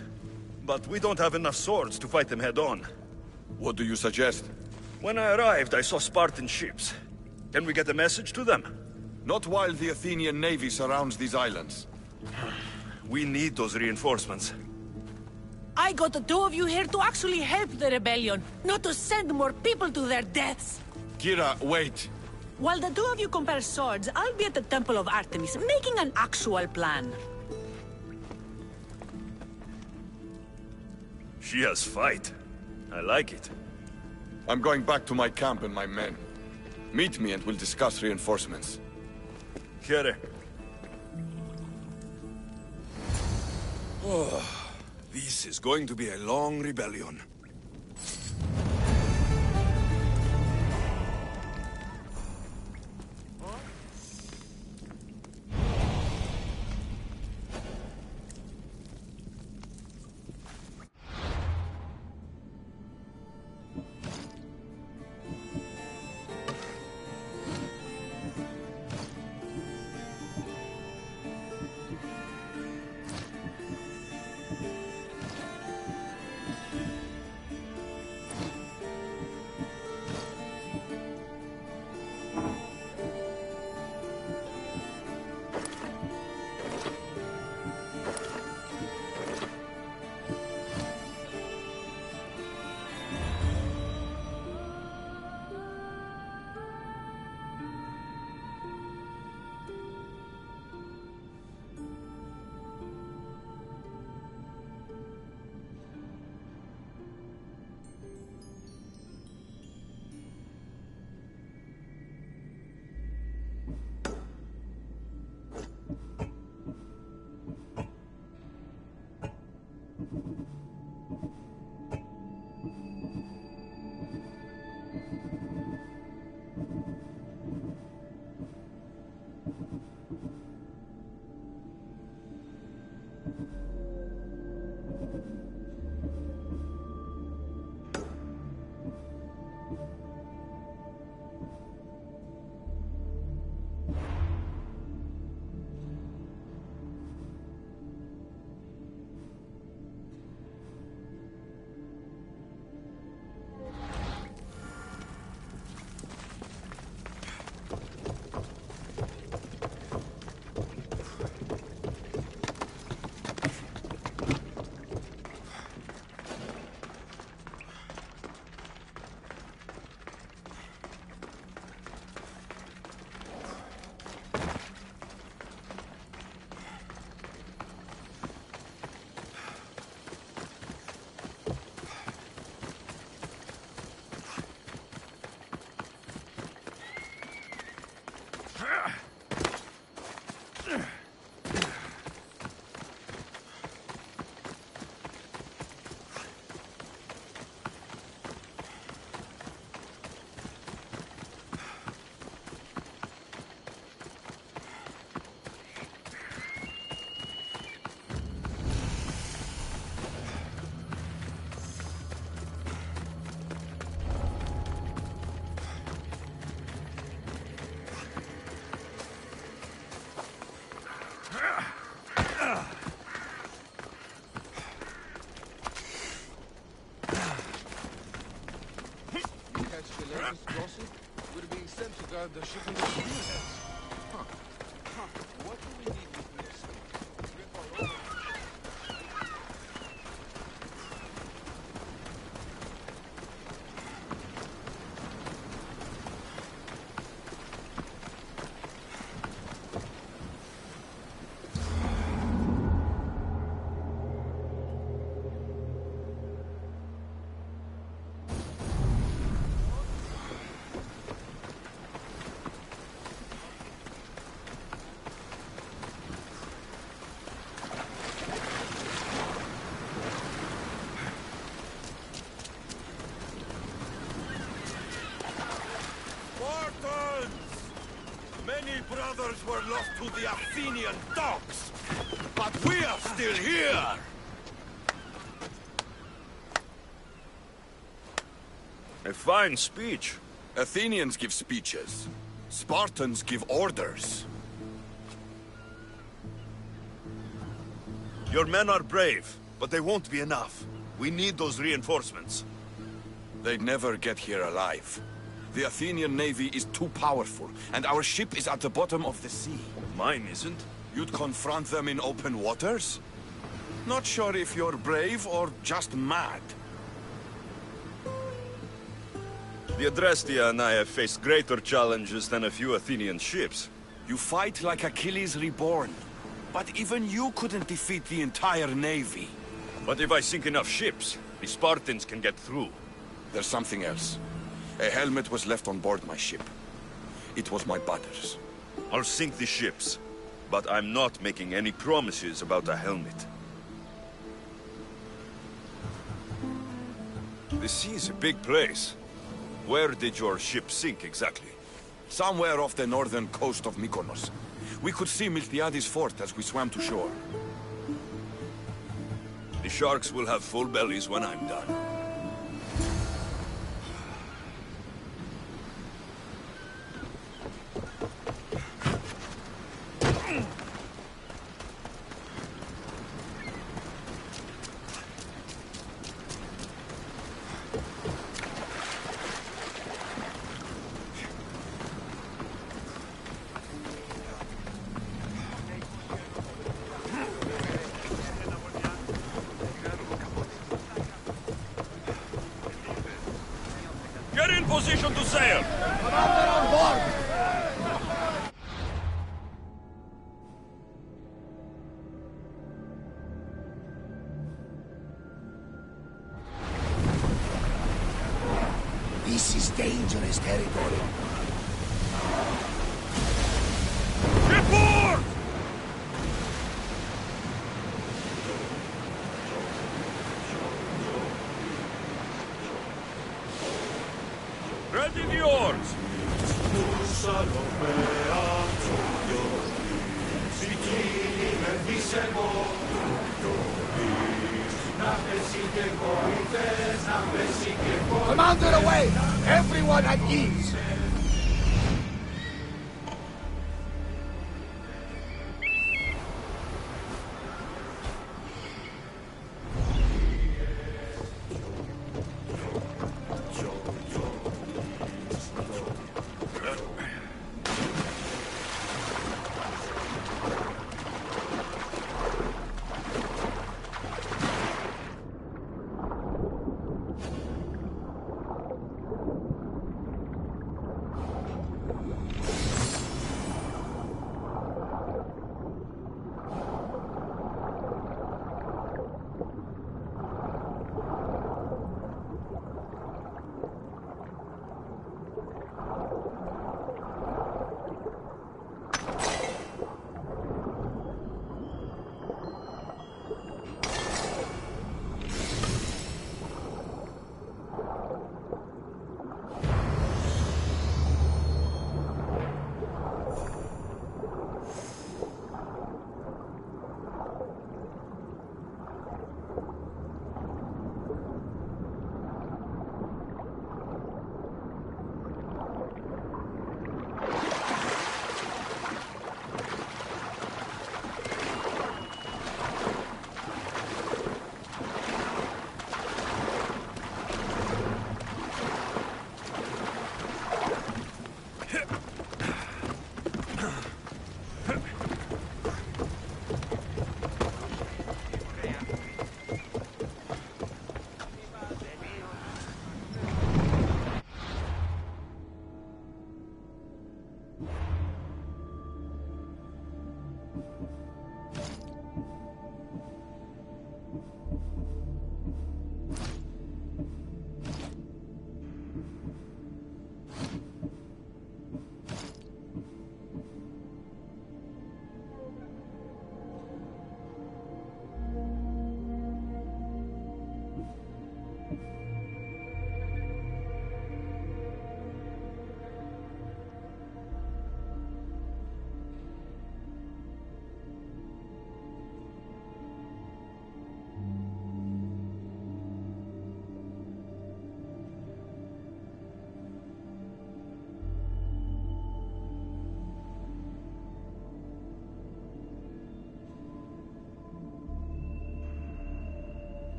Speaker 13: But we don't have enough swords to fight them head-on.
Speaker 14: What do you suggest?
Speaker 13: When I arrived, I saw Spartan ships. Can we get a message to them?
Speaker 14: Not while the Athenian navy surrounds these islands.
Speaker 13: We need those reinforcements.
Speaker 9: I got the two of you here to actually help the rebellion, not to send more people to their deaths.
Speaker 14: Kira, wait.
Speaker 9: While the two of you compare swords, I'll be at the Temple of Artemis, making an actual plan.
Speaker 13: She has fight. I like it.
Speaker 14: I'm going back to my camp and my men. Meet me and we'll discuss reinforcements.
Speaker 13: Here.
Speaker 2: Oh, this is going to be a long rebellion.
Speaker 7: aboard the ship in the spearheads. Huh. What do we need with this?
Speaker 14: Many brothers were lost to the Athenian dogs, but we are still here!
Speaker 13: A fine speech.
Speaker 14: Athenians give speeches. Spartans give orders.
Speaker 2: Your men are brave, but they won't be enough. We need those reinforcements.
Speaker 14: They'd never get here alive. The Athenian navy is too powerful, and our ship is at the bottom of the sea.
Speaker 13: Mine isn't.
Speaker 14: You'd confront them in open waters? Not sure if you're brave or just mad.
Speaker 13: The Adrestia and I have faced greater challenges than a few Athenian ships.
Speaker 14: You fight like Achilles reborn. But even you couldn't defeat the entire navy.
Speaker 13: But if I sink enough ships, the Spartans can get through.
Speaker 14: There's something else. A helmet was left on board my ship. It was my brother's.
Speaker 13: I'll sink the ships, but I'm not making any promises about a helmet. The sea is a big place. Where did your ship sink exactly?
Speaker 14: Somewhere off the northern coast of Mykonos. We could see Miltiades fort as we swam to shore.
Speaker 13: The sharks will have full bellies when I'm done.
Speaker 2: Get in position to sail!
Speaker 12: Commander on board! This is dangerous territory.
Speaker 2: Report! Ready the oars!
Speaker 12: Commander away! Everyone at ease!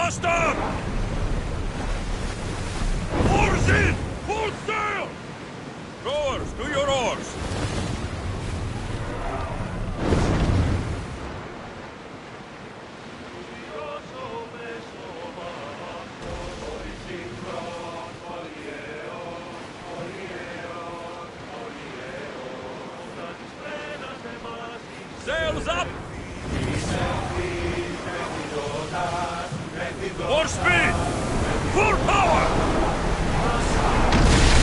Speaker 3: bastard! Oars in! Full sail! Rowers, do your oars! Sails up! More speed! Full power!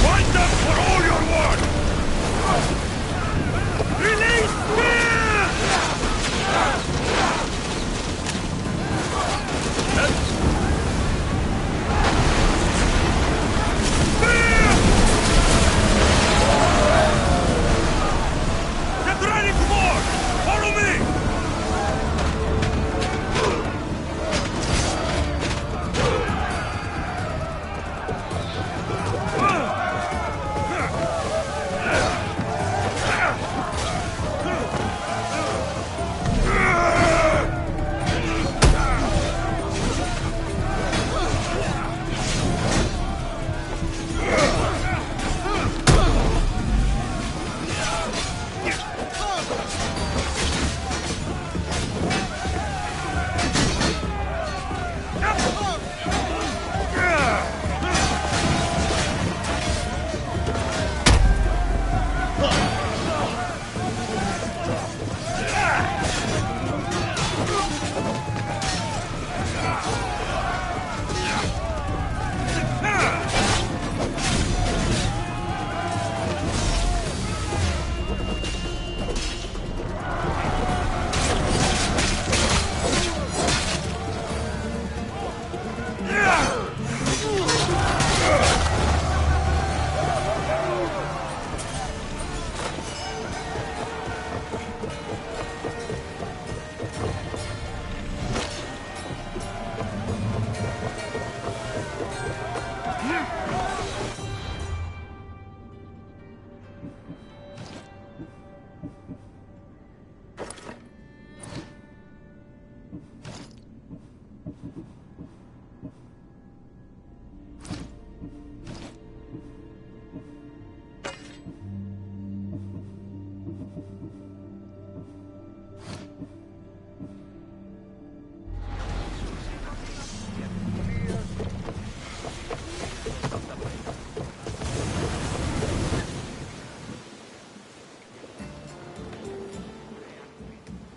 Speaker 3: Wind them for all your worth! Release spear! Get ready for more! Follow me!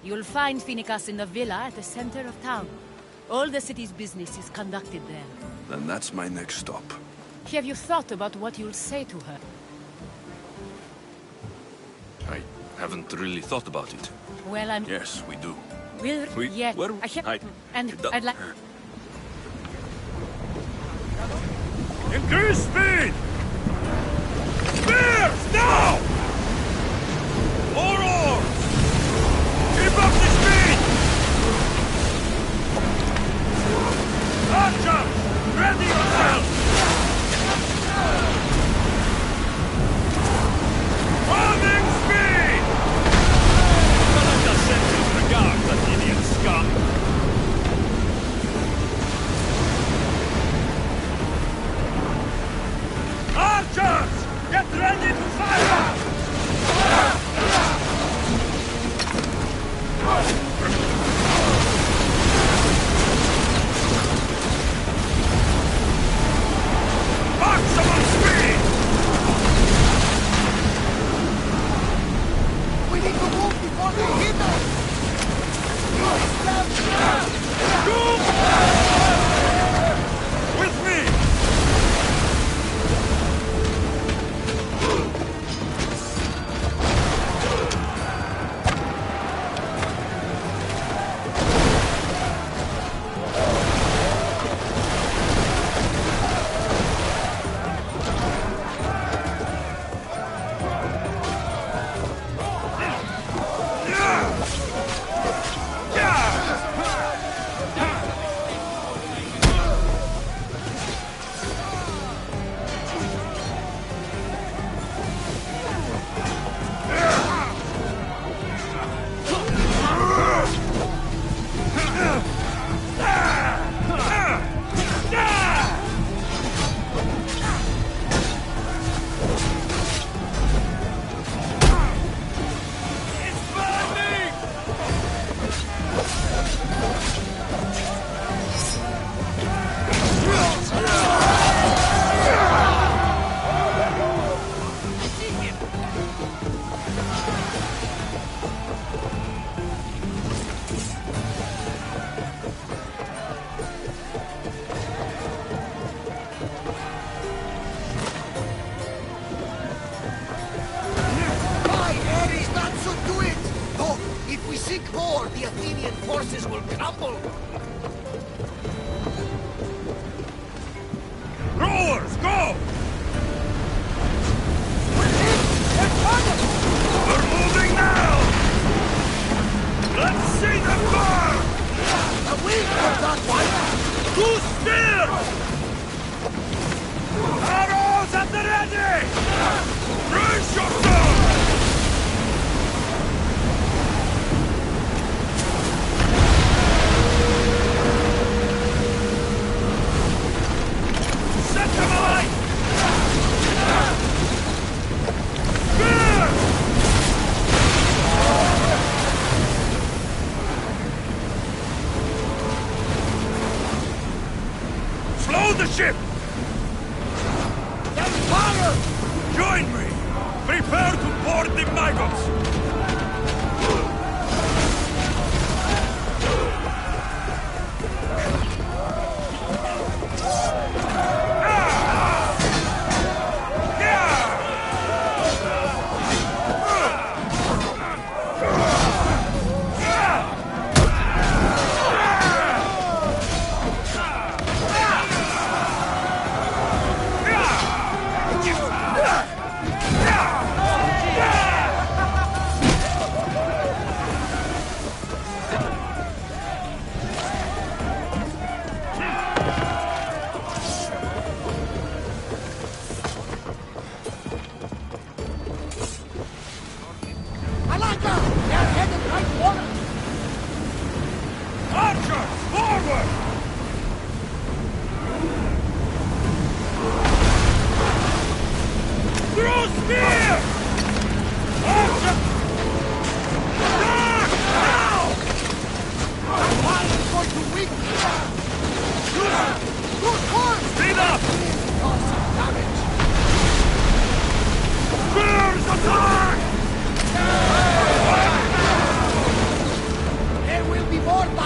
Speaker 4: You'll find Finicas in the villa at the center of town. All the city's business is conducted there.
Speaker 5: Then that's my next stop.
Speaker 4: Have you thought about what you'll say to her?
Speaker 13: I haven't really thought about it.
Speaker 4: Well, I'm...
Speaker 13: Yes, we do.
Speaker 4: Will... Yeah, I have...
Speaker 13: Hide.
Speaker 4: And I'd like...
Speaker 3: Increase speed! Spears, now! More oars! Keep up the speed! Archers, ready yourselves! Running speed! Let us send his regards, that idiot scum!
Speaker 12: Sink more, the Athenian forces will crumble!
Speaker 3: Rowers, go!
Speaker 12: We're
Speaker 3: moving now! Let's see them burn!
Speaker 12: The wind will not fight!
Speaker 3: Too still! Arrows at the ready! Brace yourself! Set them alight! Spear! Slow the ship!
Speaker 12: There's fire!
Speaker 3: Join me! Prepare to board the maggots!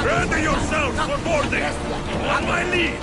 Speaker 3: Ready yourselves for boarding! On my lead!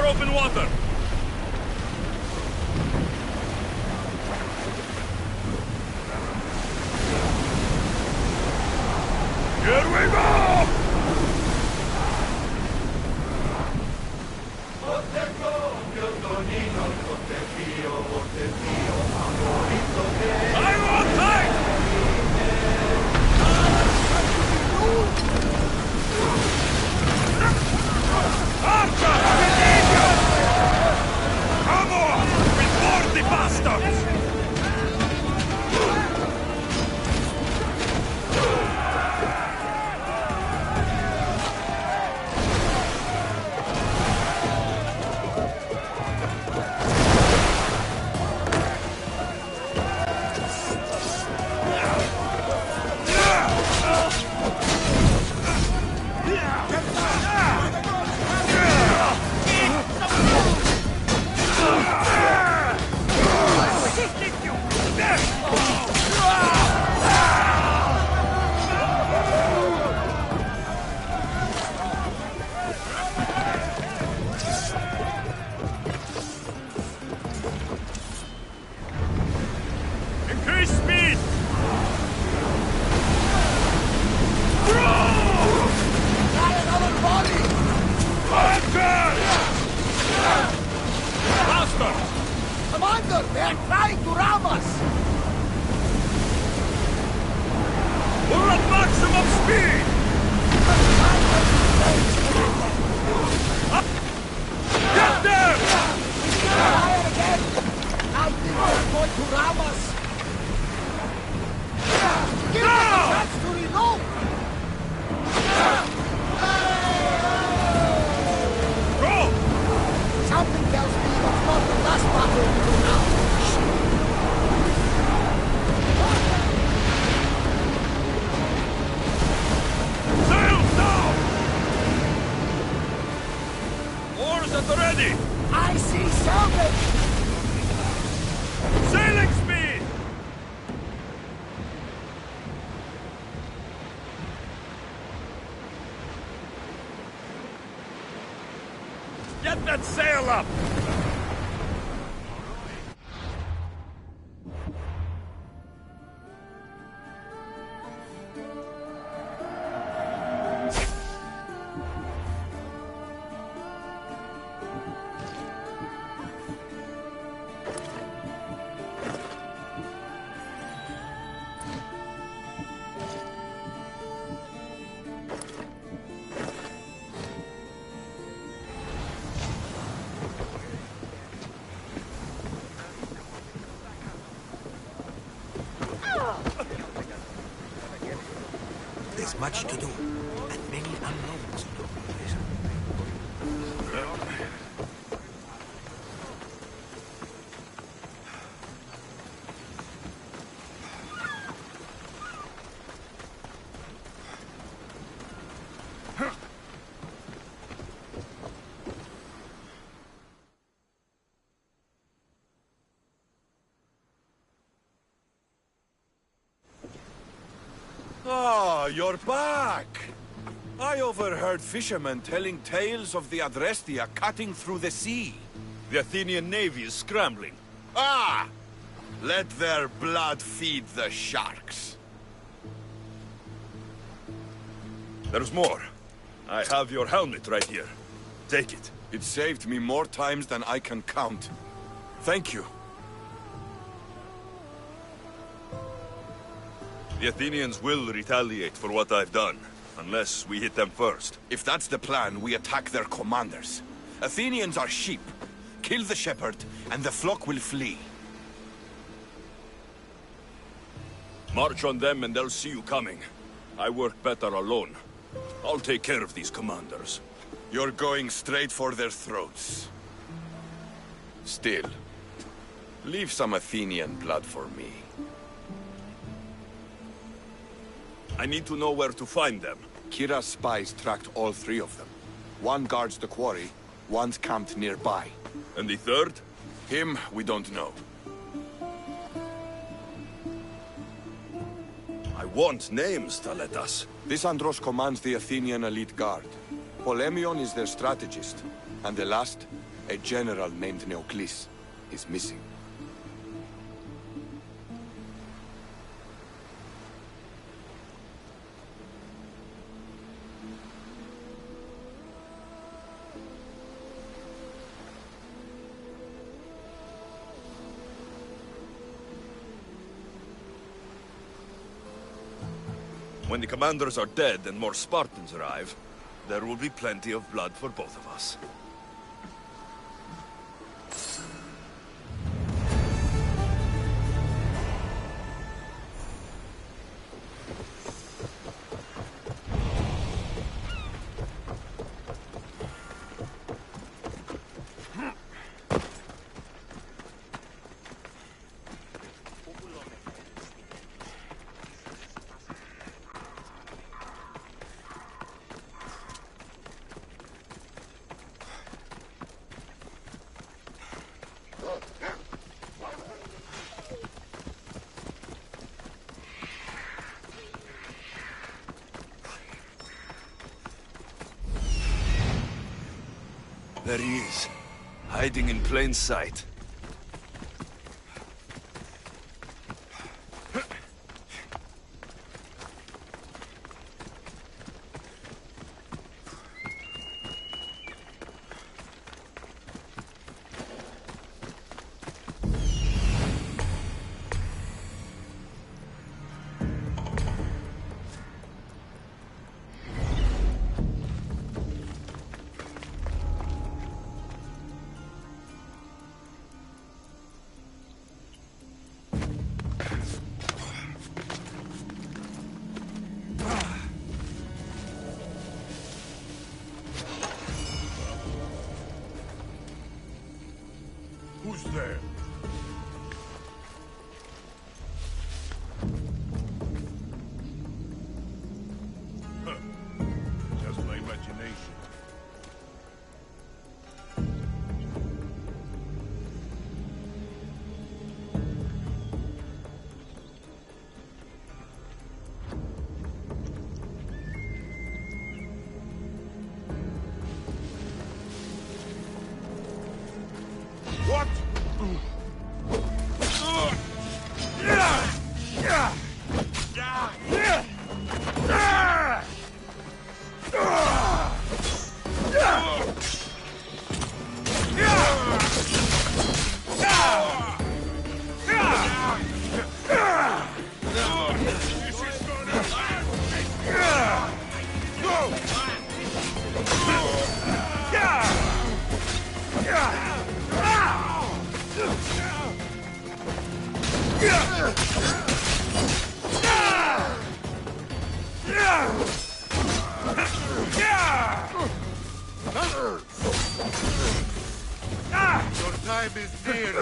Speaker 13: open water! Here we go! I won't fight! Archer! We need you! Come on! Reward the bastards! Increase speed!
Speaker 12: Commander, they are trying to ram us!
Speaker 13: We're at maximum speed! Get them!
Speaker 12: Fire again! I think they're going to ram us! Give us a chance to reload!
Speaker 13: Go!
Speaker 12: Something tells me that's not the last battle we do now.
Speaker 13: Sails down! Oars at the ready!
Speaker 12: I see salvage!
Speaker 13: Sailing speed! Get that sail up!
Speaker 12: There's much to do, and many unknowns.
Speaker 14: Ah, you're back! I overheard fishermen telling tales of the Adrestia cutting through the sea.
Speaker 13: The Athenian navy is scrambling.
Speaker 14: Ah! Let their blood feed the sharks.
Speaker 13: There's more. I have your helmet right here. Take it.
Speaker 14: It saved me more times than I can count. Thank you.
Speaker 13: The Athenians will retaliate for what I've done, unless we hit them first.
Speaker 14: If that's the plan, we attack their commanders. Athenians are sheep. Kill the shepherd, and the flock will flee.
Speaker 13: March on them and they'll see you coming. I work better alone. I'll take care of these commanders.
Speaker 14: You're going straight for their throats. Still, leave some Athenian blood for me.
Speaker 13: I need to know where to find them.
Speaker 14: Kira's spies tracked all three of them. One guards the quarry, one's camped nearby.
Speaker 13: And the third?
Speaker 14: Him, we don't know.
Speaker 13: I want names, Thaletas.
Speaker 14: This Andros commands the Athenian elite guard. Polemion is their strategist. And the last, A general named Neoclis is missing.
Speaker 2: When the commanders are dead and more Spartans arrive, there will be plenty of blood for both of us. There he is, hiding in plain sight.
Speaker 3: Who's there? Huh. Just my imagination. What? Your time is near.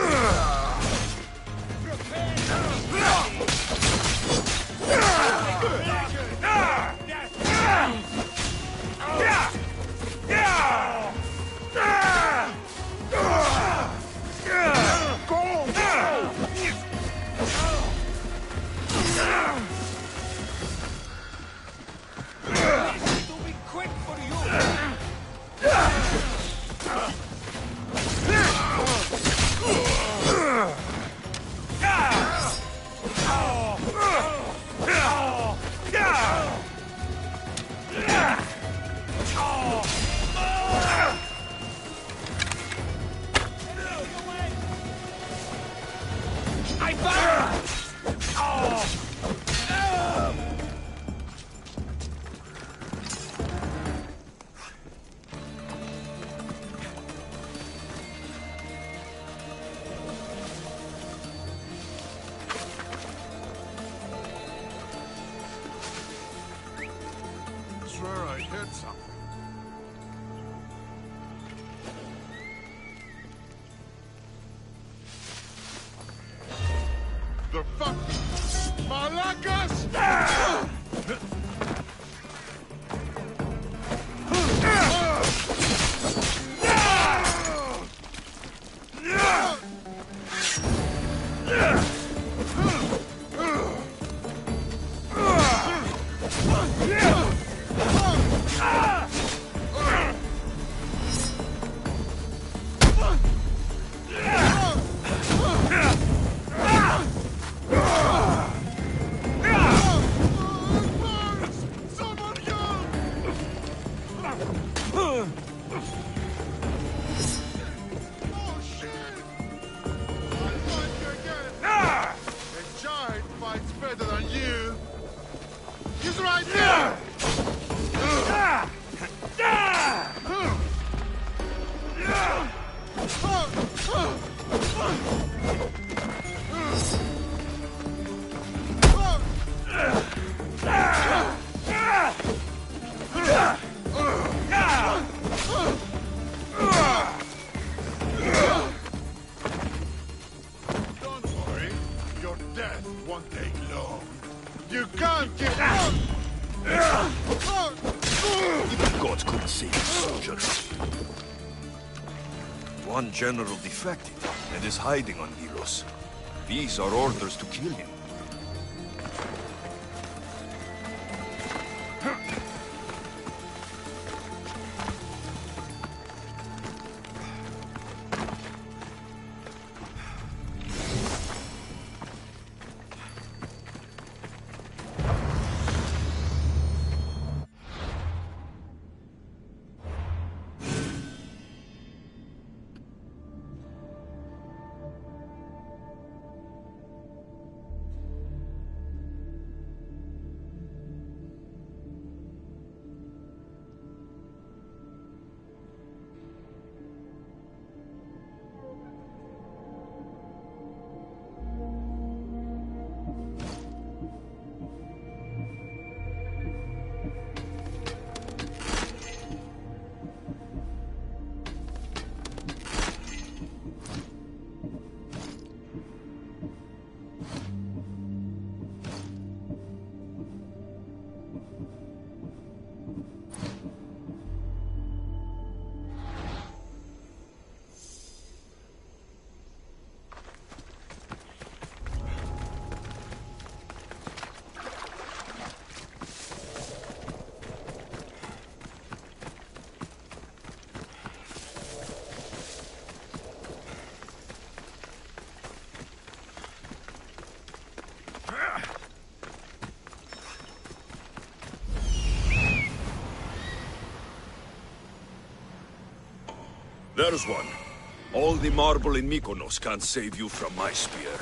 Speaker 3: Swear I heard something. The fuck? Malacas! fights better than you. He's right there! Don't worry, your death won't take long. You can't get out!
Speaker 2: Even gods couldn't save his soldiers. One general defected and is hiding on Delos. These are orders to kill him.
Speaker 13: There's one. All the marble in Mykonos can't save you from my spear.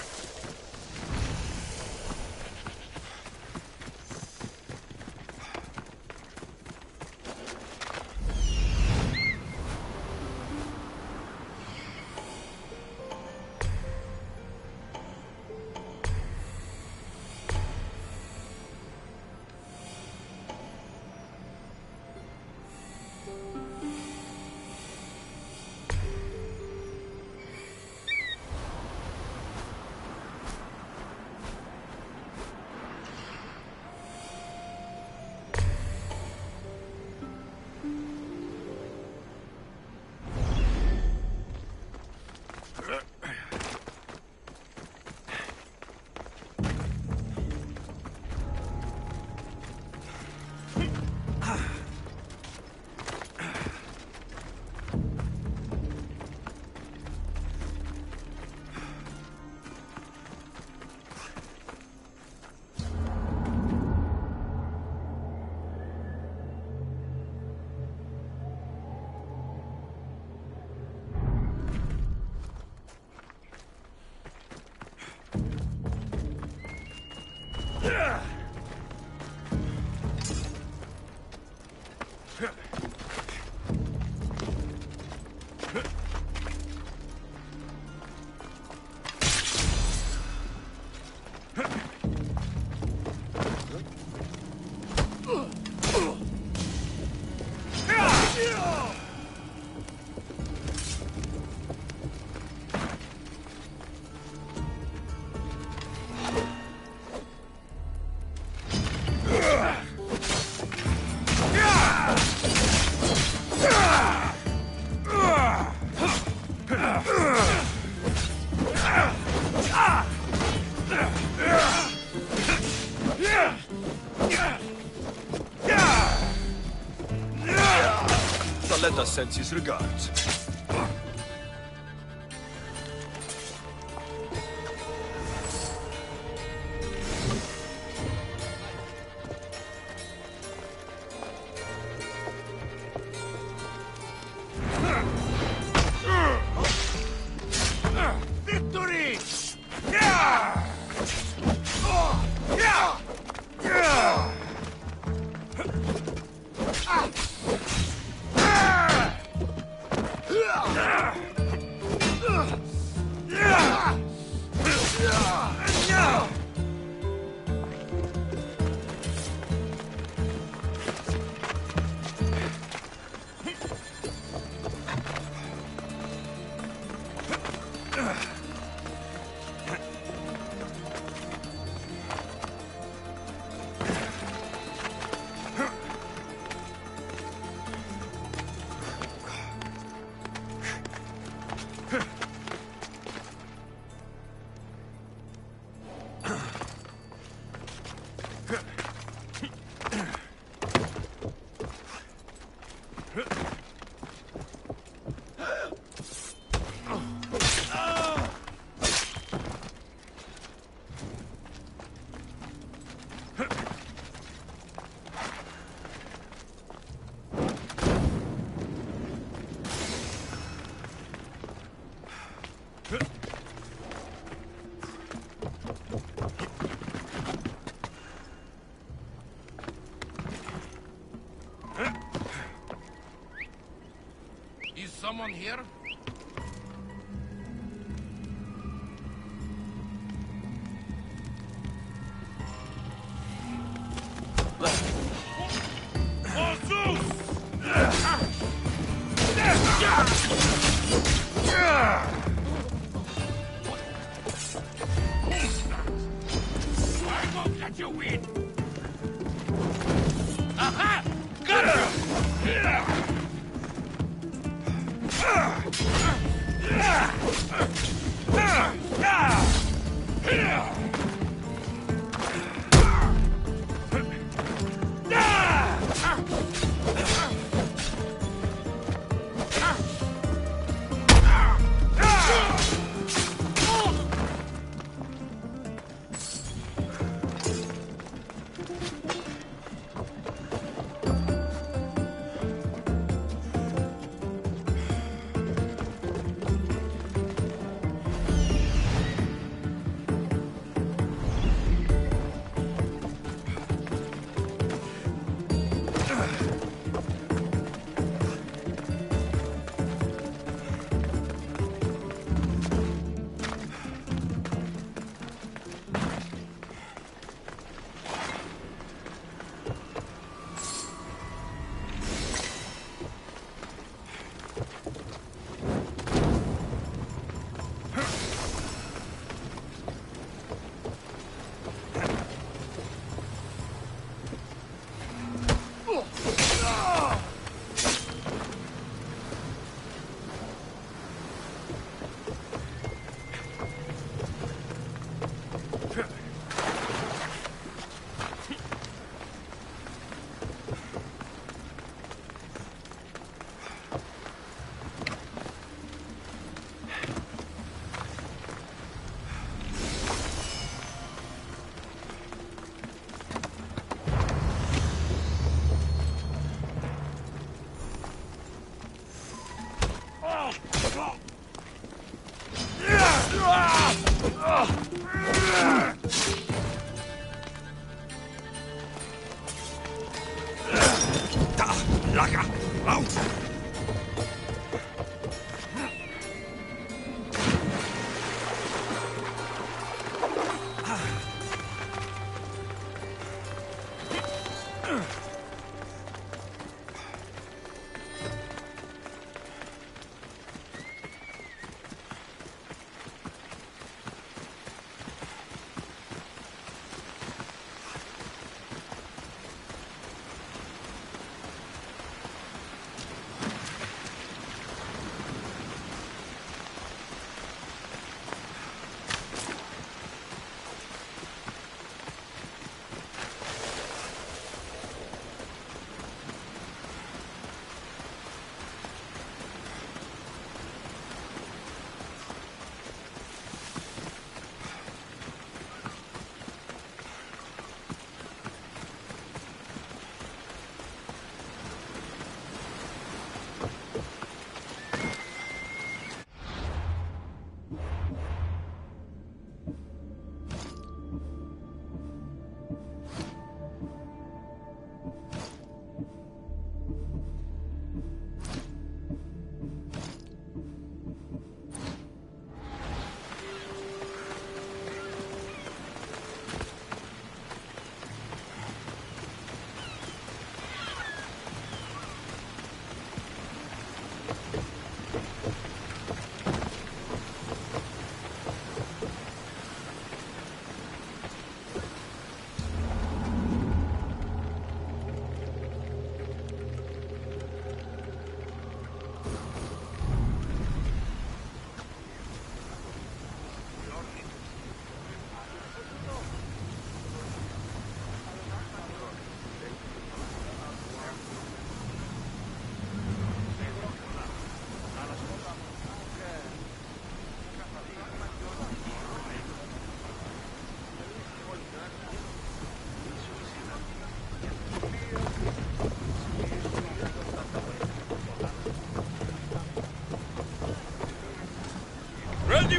Speaker 2: Let us send his regards.
Speaker 3: Victory! Is someone here? I won't let you win! Aha! Got you!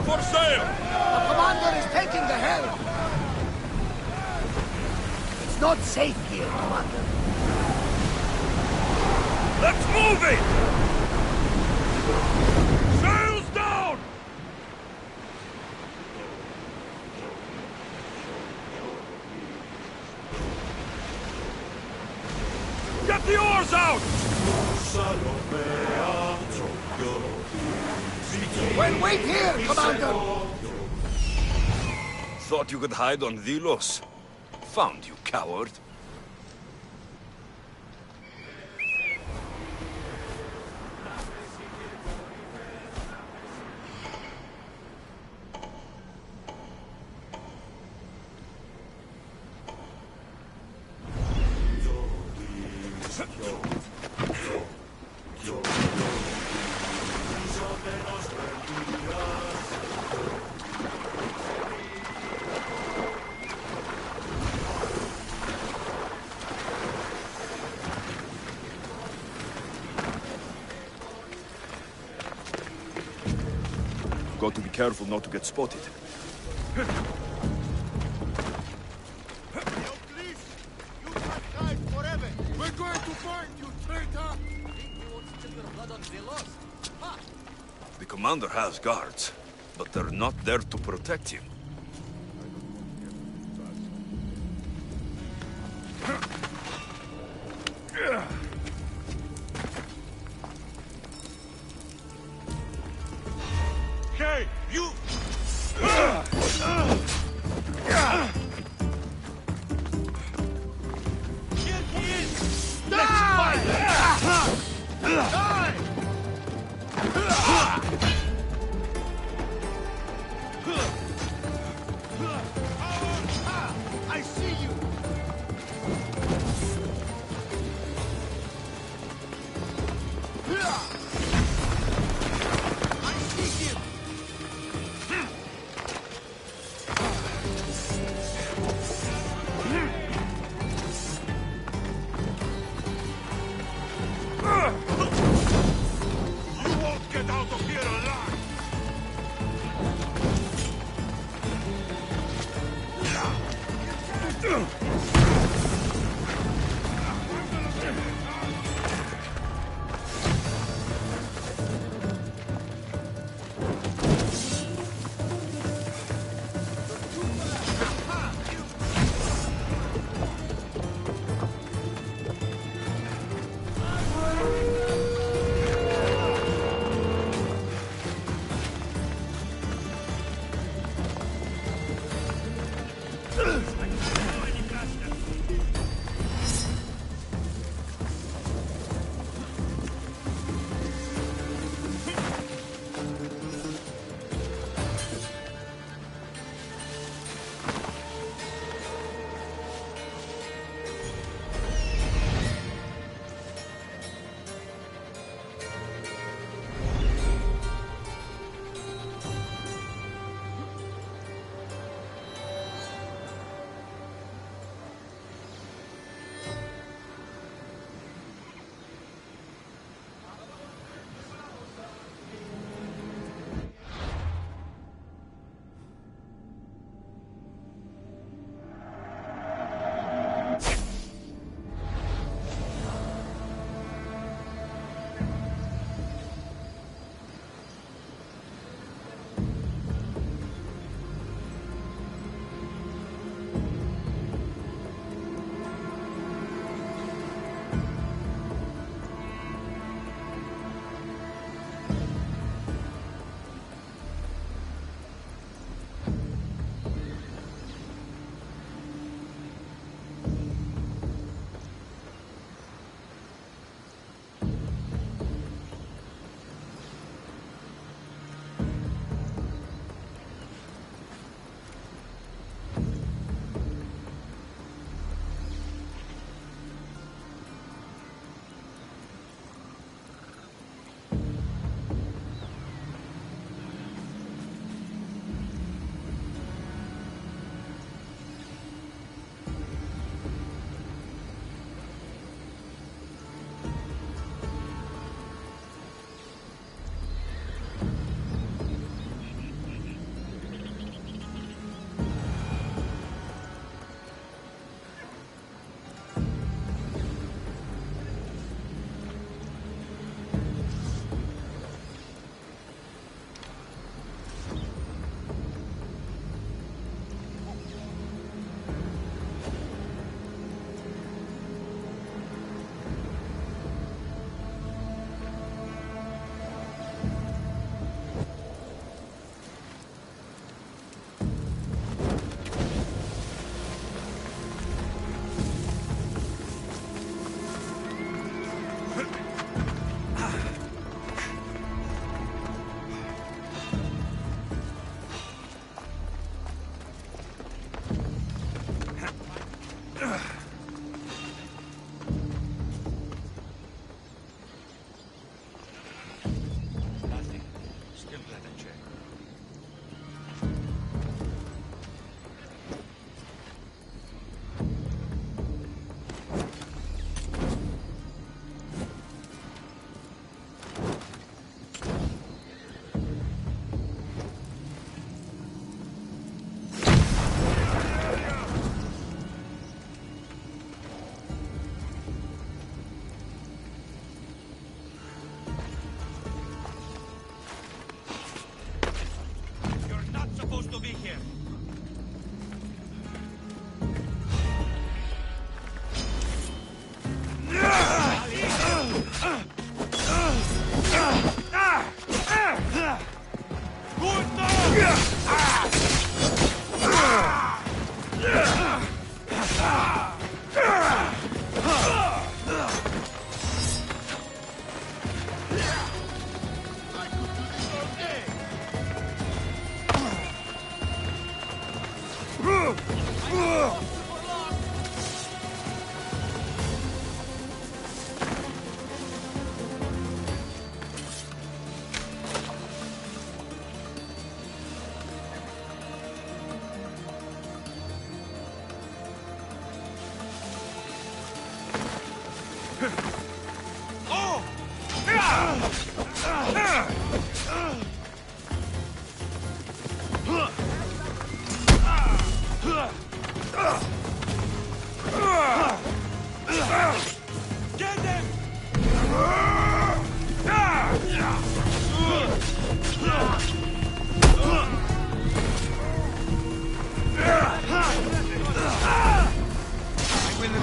Speaker 13: for sail!
Speaker 12: The commander is taking the helm! It's not safe here, commander.
Speaker 13: Let's move it! Sails down! Get the oars out!
Speaker 12: Well, wait here, commander!
Speaker 13: Thought you could hide on Delos? Found you, coward.
Speaker 2: Got to be careful not to get spotted.
Speaker 3: We're going to find you, traitor!
Speaker 2: The commander has guards, but they're not there to protect him.
Speaker 3: Hey, you! Here he is! Die! Die! I see you! I see him! You won't get out of here alive!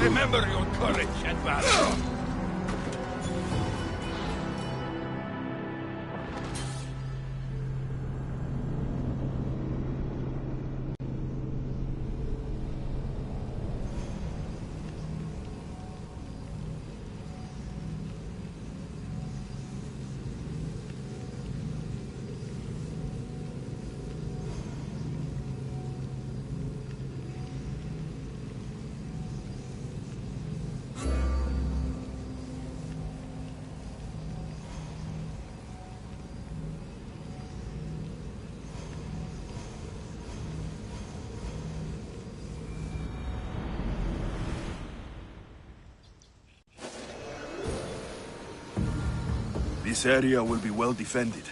Speaker 3: Remember your courage and valor.
Speaker 2: This area will be well defended.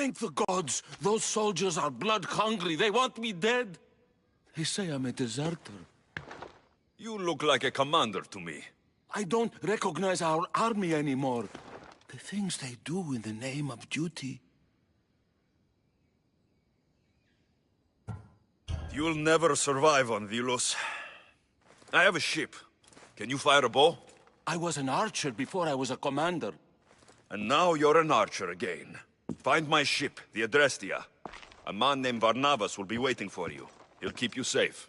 Speaker 3: Thank the gods! Those soldiers are blood-hungry. They want me dead. They say I'm a deserter.
Speaker 2: You look like a commander to me.
Speaker 3: I don't recognize our army anymore. The things they do in the name of duty.
Speaker 2: You'll never survive on Vilos. I have a ship. Can you fire a bow?
Speaker 3: I was an archer before I was a commander.
Speaker 2: And now you're an archer again. Find my ship, the Adrestia. A man named Varnavas will be waiting for you. He'll keep you safe.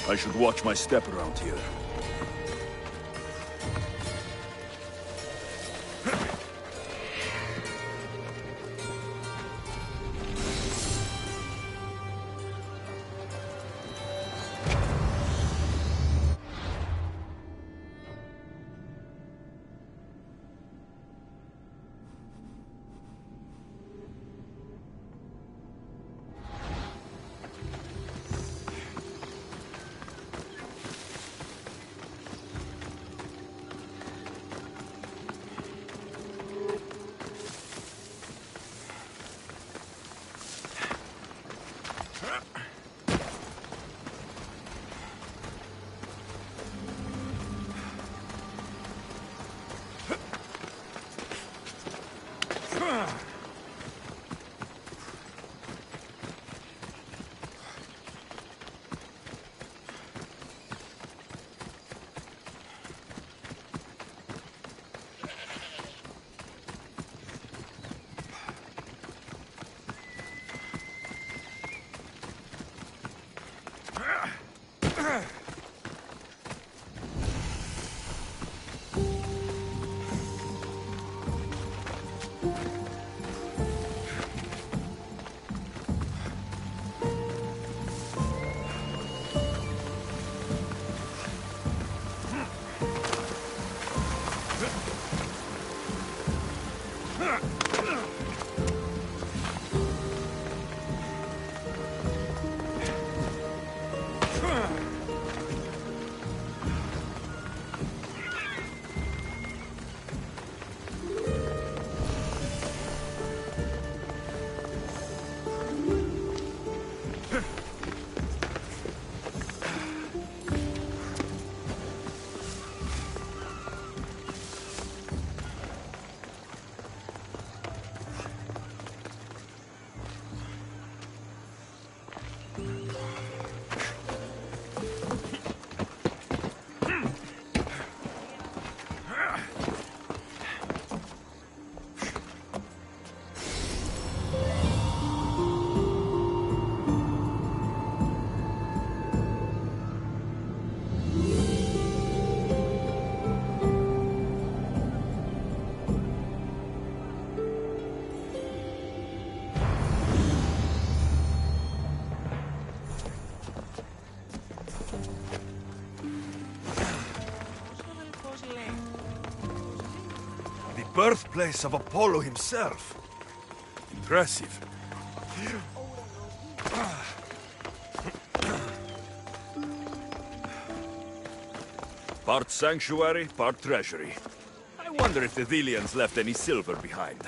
Speaker 2: I should watch my step around here. Birthplace of Apollo himself. Impressive. Part sanctuary, part treasury. I wonder if the Thelians left any silver behind.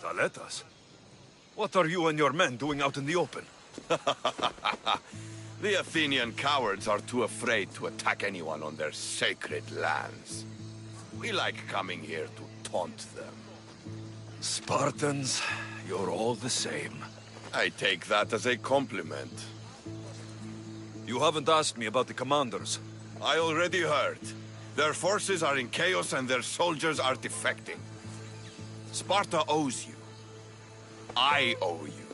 Speaker 2: Taletas? What are you and your men doing out in the open?
Speaker 14: The Athenian cowards are too afraid to attack anyone on their sacred lands. We like coming here to taunt them.
Speaker 2: Spartans, you're all the same.
Speaker 14: I take that as a compliment.
Speaker 2: You haven't asked me about the commanders.
Speaker 14: I already heard. Their forces are in chaos and their soldiers are defecting. Sparta owes you. I owe you.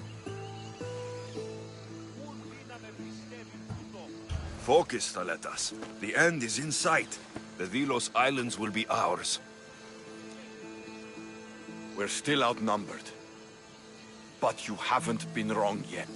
Speaker 2: Focus, Taletas. The end is in sight. The Delos Islands will be ours.
Speaker 14: We're still outnumbered. But you haven't been wrong yet.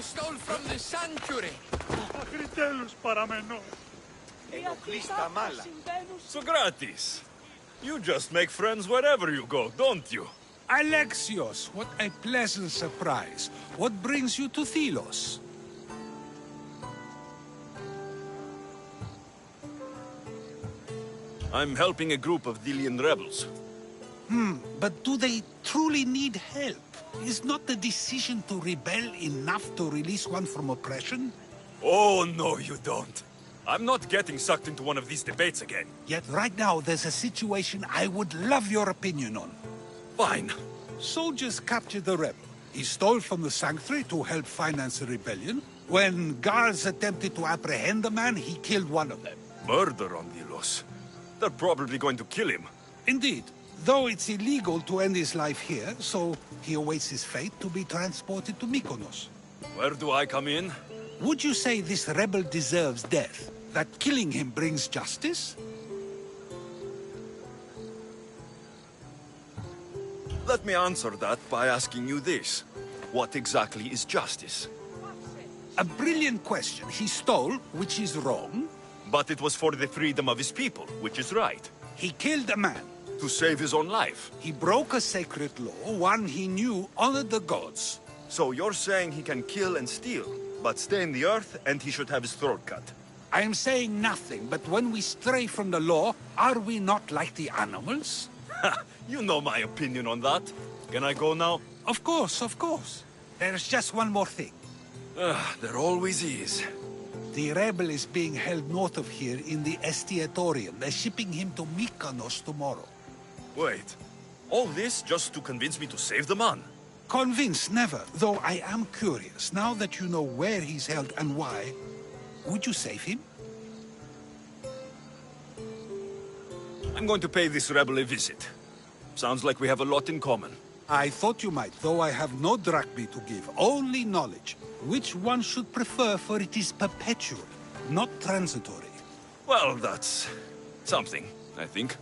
Speaker 15: Stole from the sanctuary.
Speaker 2: Socrates, you just make friends wherever you go, don't you?
Speaker 7: Alexios, what a pleasant surprise. What brings you to Thelos?
Speaker 2: I'm helping a group of Delian rebels.
Speaker 7: But do they truly need help? Is not the decision to rebel enough to release one from oppression?
Speaker 2: Oh, no, you don't. I'm not getting sucked into one of these debates again.
Speaker 7: Yet right now, there's a situation I would love your opinion on.
Speaker 2: Fine.
Speaker 7: Soldiers captured the rebel. He stole from the sanctuary to help finance the rebellion. When guards attempted to apprehend the man, he killed one of them.
Speaker 2: Murder on Delos. They're probably going to kill him.
Speaker 7: Indeed. Though it's illegal to end his life here, so he awaits his fate to be transported to Mykonos.
Speaker 2: Where do I come in?
Speaker 7: Would you say this rebel deserves death? That killing him brings justice?
Speaker 2: Let me answer that by asking you this. What exactly is justice?
Speaker 7: A brilliant question. He stole, which is wrong.
Speaker 2: But it was for the freedom of his people, which is right.
Speaker 7: He killed a man.
Speaker 2: To save his own life.
Speaker 7: He broke a sacred law, one he knew honored the gods.
Speaker 2: So you're saying he can kill and steal, but stay in the earth and he should have his throat cut?
Speaker 7: I am saying nothing, but when we stray from the law, are we not like the animals?
Speaker 2: You know my opinion on that. Can I go now?
Speaker 7: Of course, of course. There's just one more thing.
Speaker 2: There always is.
Speaker 7: The rebel is being held north of here in the Estiatorium. They're shipping him to Mykonos tomorrow.
Speaker 2: Wait. All this just to convince me to save the man?
Speaker 7: Convinced, never. Though I am curious. Now that you know where he's held and why, would you save him?
Speaker 2: I'm going to pay this rebel a visit. Sounds like we have a lot in common.
Speaker 7: I thought you might, though I have no drachmae to give, only knowledge. Which one should prefer, for it is perpetual, not transitory.
Speaker 2: Well, that's something, I think.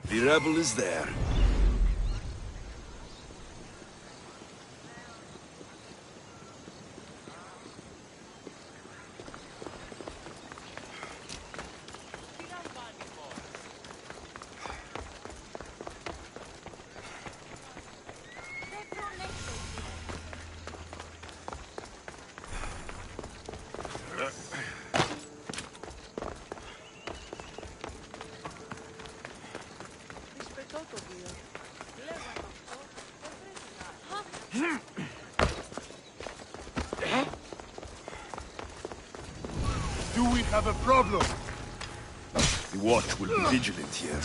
Speaker 2: The rebel is there.
Speaker 3: Do we have a problem?
Speaker 2: The watch will be vigilant here.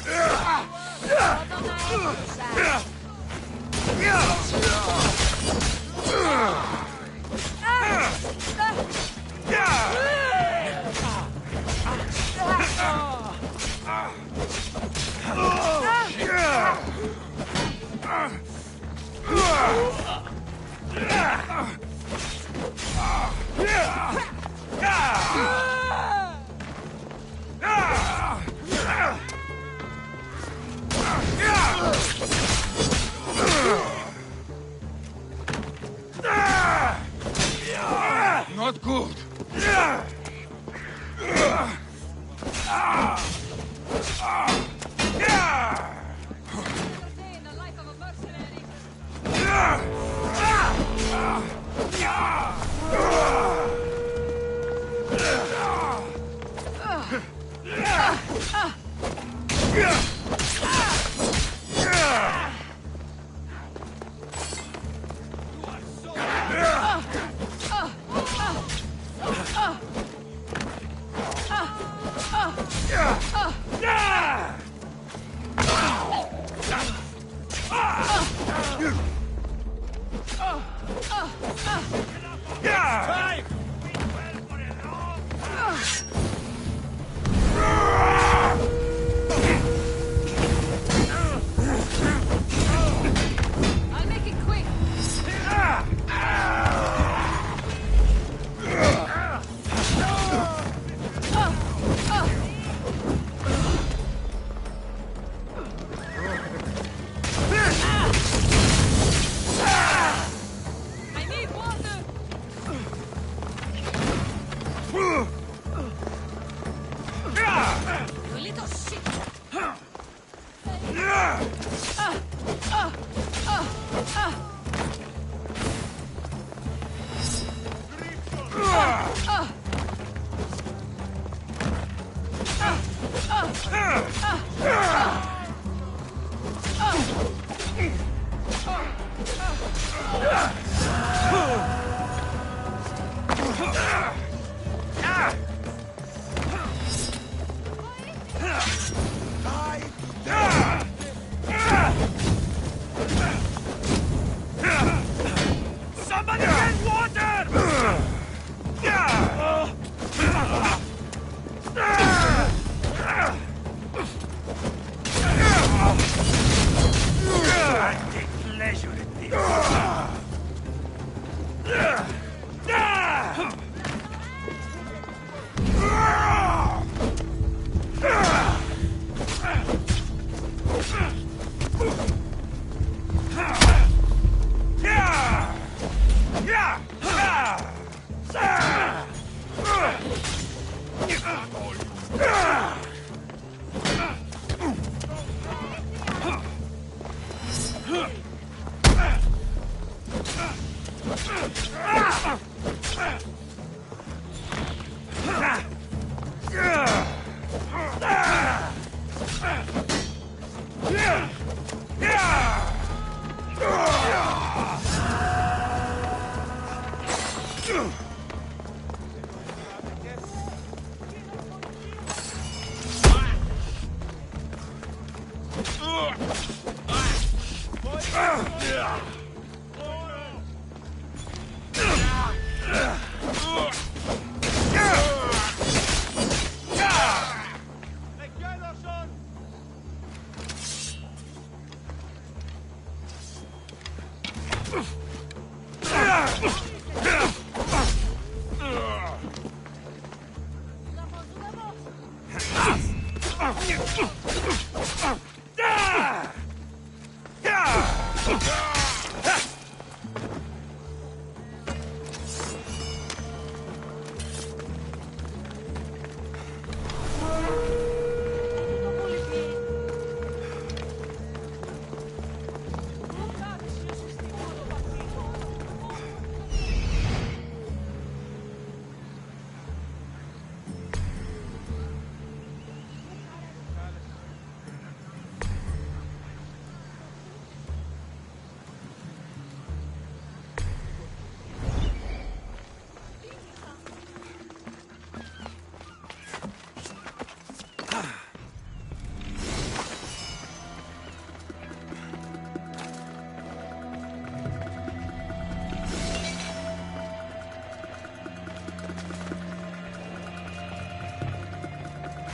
Speaker 3: Not good.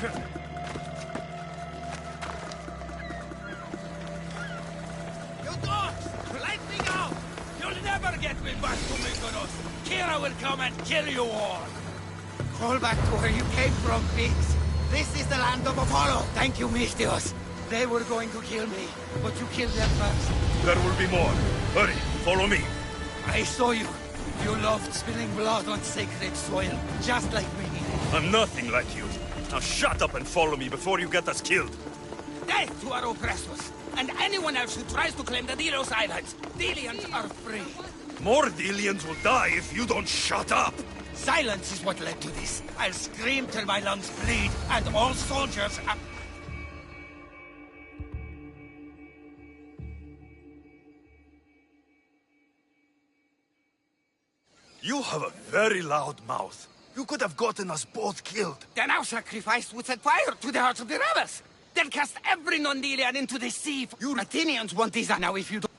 Speaker 3: You dogs! Let me go! You'll never get me back to Mykonos! Kira will come and kill you all!
Speaker 16: Crawl back to where you came from, pigs. This is the land of Apollo. Thank you, Mistios. They were going to kill me, but you killed them first.
Speaker 2: There will be more. Hurry, follow me.
Speaker 16: I saw you. You loved spilling blood on sacred soil, just like me.
Speaker 2: I'm nothing like you. Now shut up and follow me before you get us killed.
Speaker 16: Death to our oppressors, and anyone else who tries to claim the Delos Islands. Delians are free.
Speaker 2: More Delians will die if you don't shut up.
Speaker 16: Silence is what led to this. I'll scream till my lungs bleed, and all soldiers are...
Speaker 2: You have a very loud mouth. You could have gotten us both killed.
Speaker 16: Then our sacrifice would set fire to the hearts of the rebels. Then cast every non-Delian into the sea. You Athenians want these now if you don't...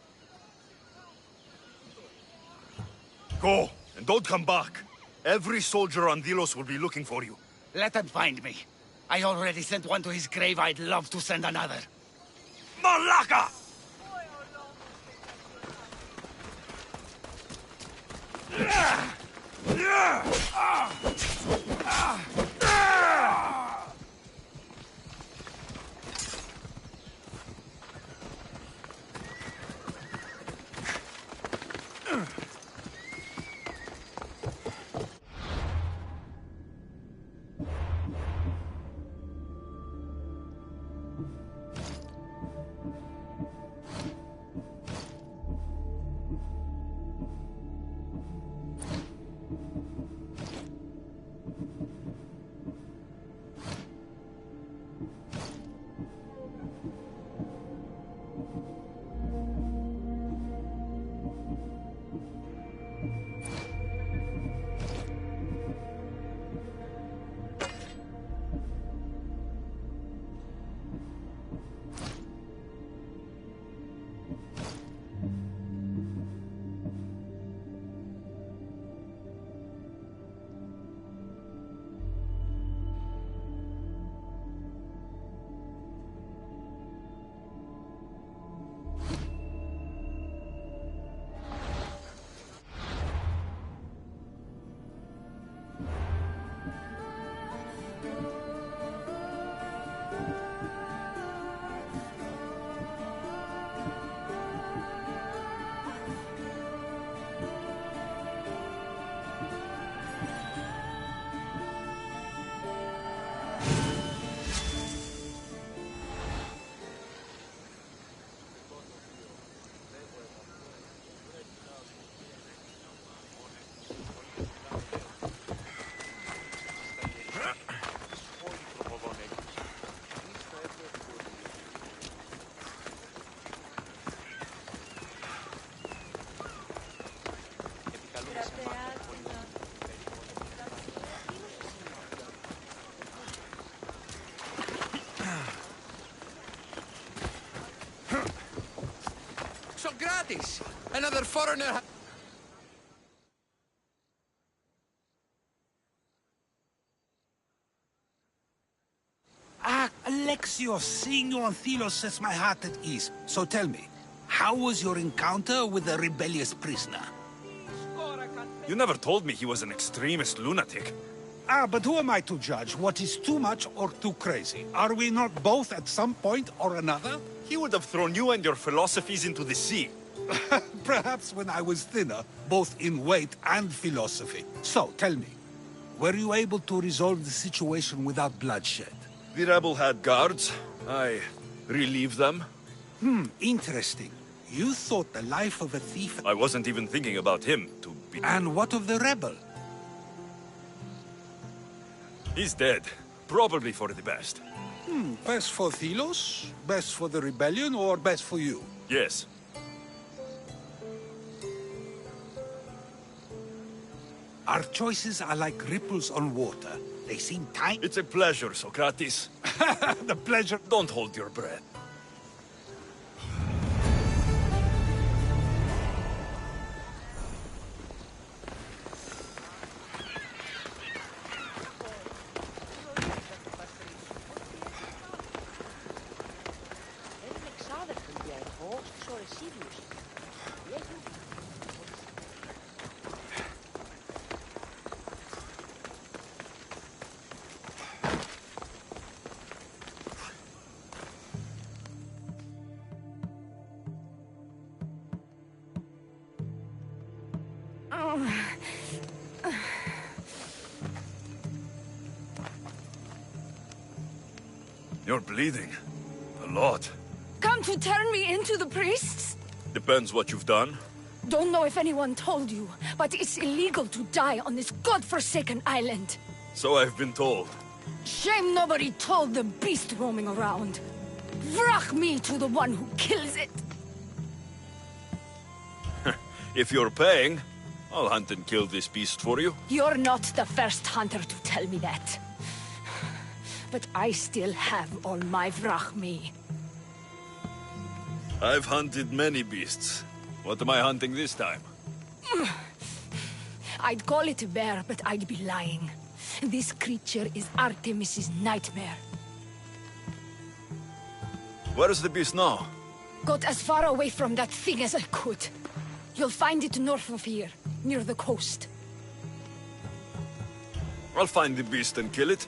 Speaker 2: Go, and don't come back. Every soldier on Delos will be looking for you.
Speaker 16: Let them find me. I already sent one to his grave. I'd love to send another.
Speaker 2: Malaka!
Speaker 15: this? Another foreigner...
Speaker 7: Alexios, seeing you on Thelos sets my heart at ease. So tell me, how was your encounter with the rebellious prisoner?
Speaker 13: You never told me he was an extremist lunatic.
Speaker 7: But who am I to judge what is too much or too crazy? Are we not both at some point or another?
Speaker 13: He would have thrown you and your philosophies into the sea.
Speaker 7: Perhaps when I was thinner, both in weight and philosophy. So, tell me, were you able to resolve the situation without bloodshed?
Speaker 13: The rebel had guards. I relieved them.
Speaker 7: Interesting. You thought the life of a thief...
Speaker 13: I wasn't even thinking about him, to be...
Speaker 7: And what of the rebel?
Speaker 13: He's dead. Probably for the best.
Speaker 7: Best for Thelos? Best for the rebellion, or best for you?
Speaker 13: Yes.
Speaker 7: Our choices are like ripples on water. They seem tiny.
Speaker 13: It's a pleasure, Socrates.
Speaker 7: The pleasure...
Speaker 13: Don't hold your breath. You're bleeding. A lot.
Speaker 4: Come to turn me into the priests?
Speaker 13: Depends what you've done.
Speaker 4: Don't know if anyone told you, but it's illegal to die on this godforsaken island.
Speaker 13: So I've been told.
Speaker 4: Shame nobody told the beast roaming around. Vrach me to the one who kills it.
Speaker 13: If you're paying, I'll hunt and kill this beast for you.
Speaker 4: You're not the first hunter to tell me that. But I still have all my vrachmi.
Speaker 13: I've hunted many beasts. What am I hunting this time?
Speaker 4: I'd call it a bear, but I'd be lying. This creature is Artemis's nightmare.
Speaker 13: Where is the beast now?
Speaker 4: Got as far away from that thing as I could. You'll find it north of here, near the coast.
Speaker 13: I'll find the beast and kill it.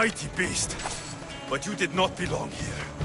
Speaker 2: mighty beast. But you did not belong here.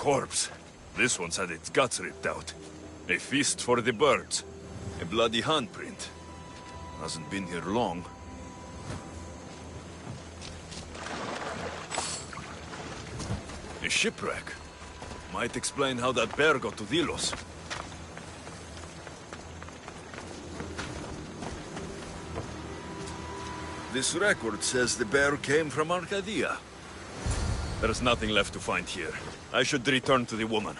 Speaker 2: Corpse. This one's had its guts ripped out. A feast for the birds. A bloody handprint. Hasn't been here long. A shipwreck. Might explain how that bear got to Delos. This record says the bear came from Arcadia. There's nothing left to find here. I should return to the woman.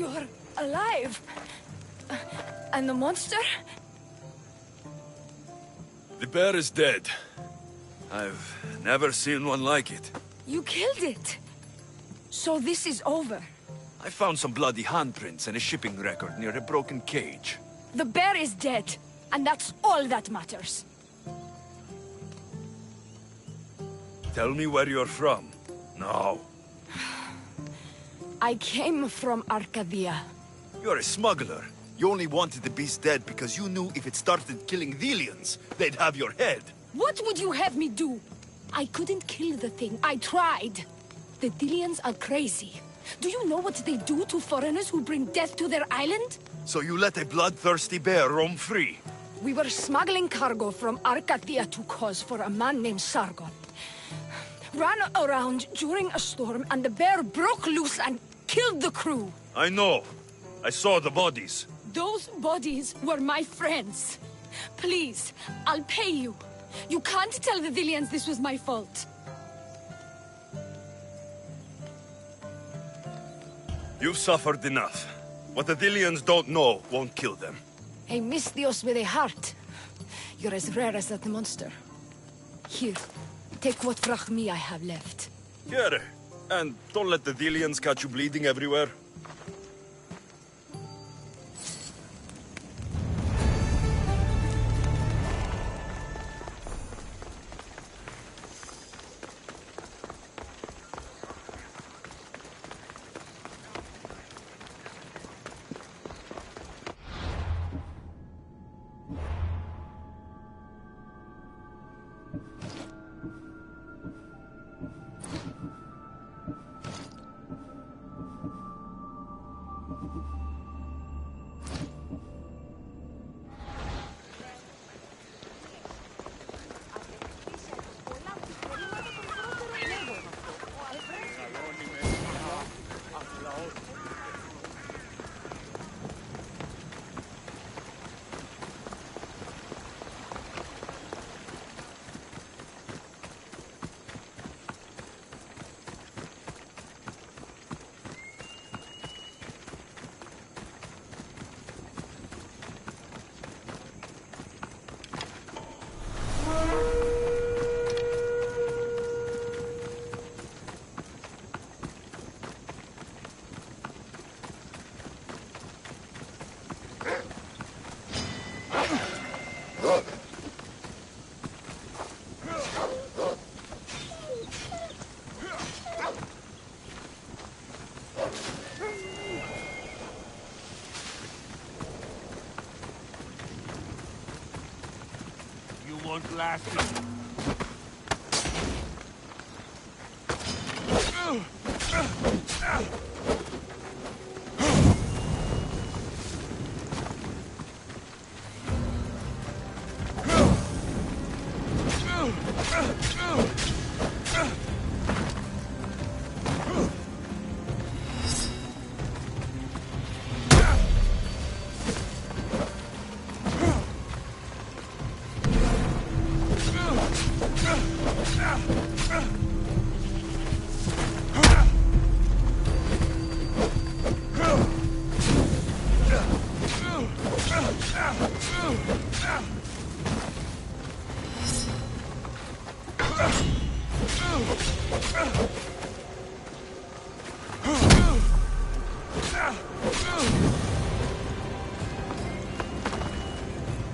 Speaker 17: You're alive. And the monster?
Speaker 2: The bear is dead. I've never seen one like it.
Speaker 17: You killed it. So this is over.
Speaker 2: I found some bloody handprints and a shipping record near a broken cage.
Speaker 17: The bear is dead, and that's all that matters.
Speaker 2: Tell me where you're from. No.
Speaker 17: I came from Arcadia.
Speaker 2: You're a smuggler. You only wanted the beast dead because you knew if it started killing Thelians, they'd have your head.
Speaker 17: What would you have me do? I couldn't kill the thing. I tried. The Thelians are crazy. Do you know what they do to foreigners who bring death to their island?
Speaker 2: So you let a bloodthirsty bear roam free?
Speaker 17: We were smuggling cargo from Arcadia to Kos for a man named Sargon. Ran around during a storm, and the bear broke loose and killed the crew.
Speaker 2: I know. I saw the bodies.
Speaker 17: Those bodies were my friends. Please, I'll pay you. You can't tell the Thelians this was my fault.
Speaker 2: You've suffered enough. What the Thelians don't know won't kill them.
Speaker 17: A Misthios with a heart. You're as rare as that monster. Here, take what frachmi I have left.
Speaker 2: Here. And don't let the Thelians catch you bleeding everywhere.
Speaker 3: Won't last.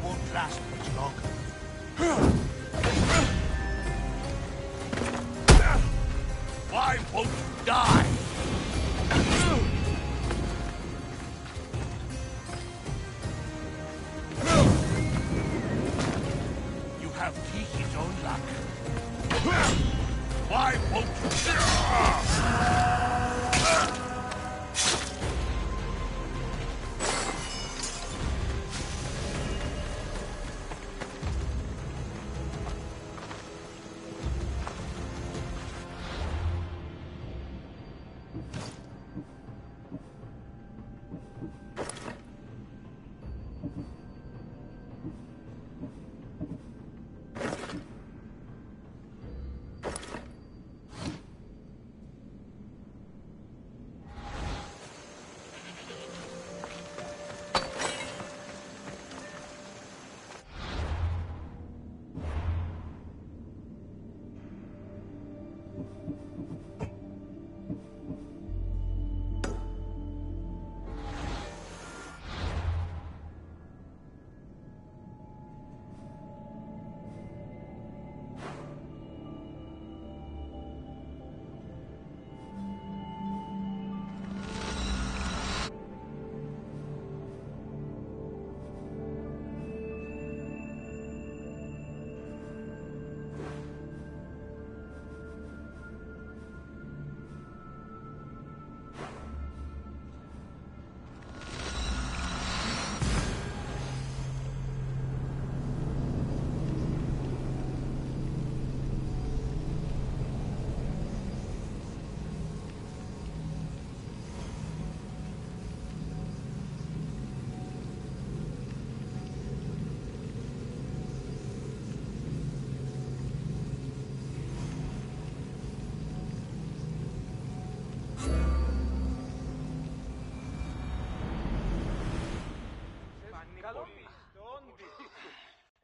Speaker 3: Won't last much longer. Why won't you die? You have Tiki's own luck. Why won't you?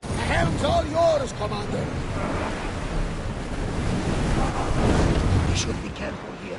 Speaker 12: The helm's all yours, Commander. We should be careful here.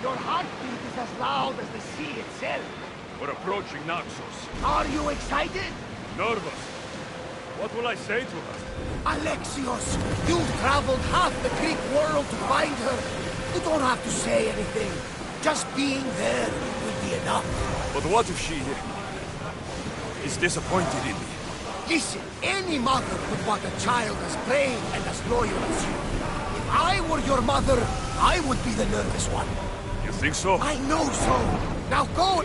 Speaker 12: Your heartbeat is as loud as the sea itself.
Speaker 2: We're approaching Naxos.
Speaker 12: Are you excited?
Speaker 2: Nervous. What will I say to her?
Speaker 12: Alexios, you've traveled half the Greek world to find her. You don't have to say anything. Just being there will be enough.
Speaker 2: But what if she is disappointed in me?
Speaker 12: Listen, any mother would want a child as brave and as loyal as you. If I were your mother, I would be the nervous one.
Speaker 2: You think so?
Speaker 12: I know so. Now go.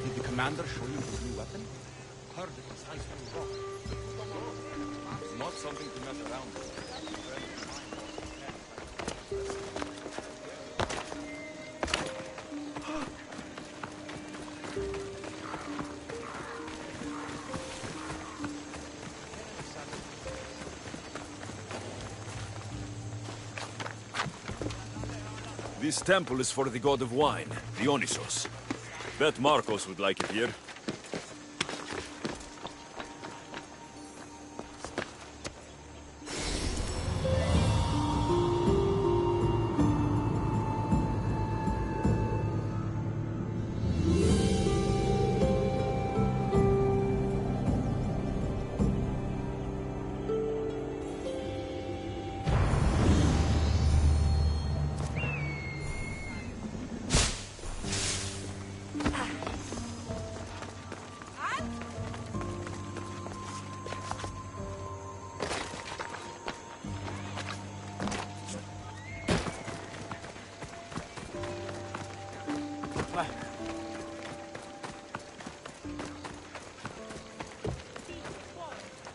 Speaker 6: Did the commander show you his new weapon? Heard it was ice from rock. It's not something to mess around with.
Speaker 2: This temple is for the god of wine, Dionysos. Bet Marcos would like it here.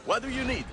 Speaker 13: What do you need?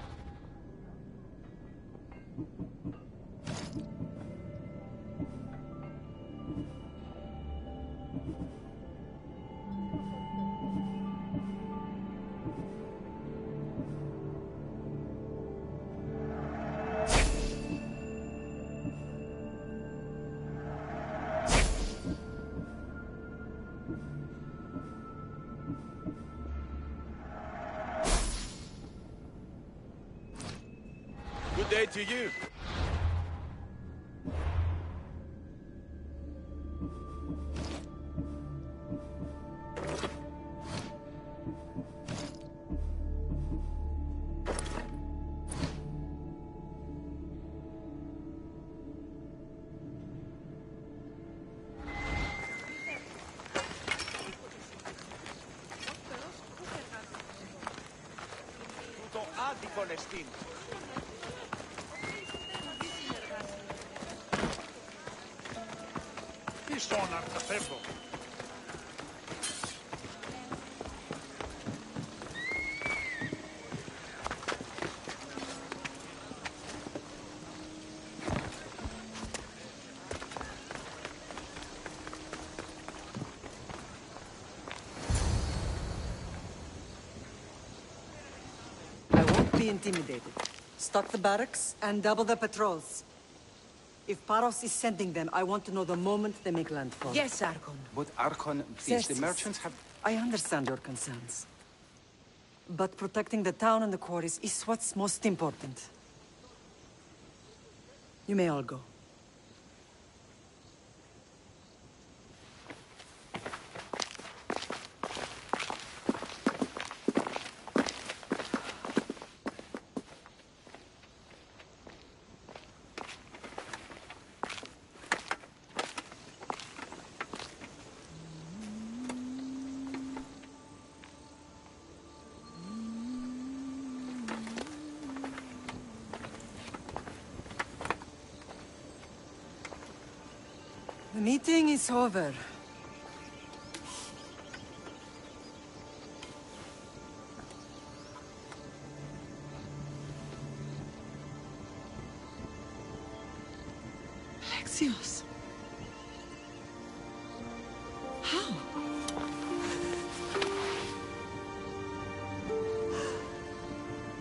Speaker 10: Good day to you.
Speaker 18: Be intimidated. Stock the barracks and double the patrols. If Paros is sending them, I want to know the moment they make landfall.
Speaker 9: Yes, Archon.
Speaker 6: But Archon, please, the
Speaker 18: Xerxes,
Speaker 6: merchants have...
Speaker 18: I understand your concerns. But protecting the town and the quarries is what's most important. You may all go. The meeting is over. Alexios. How?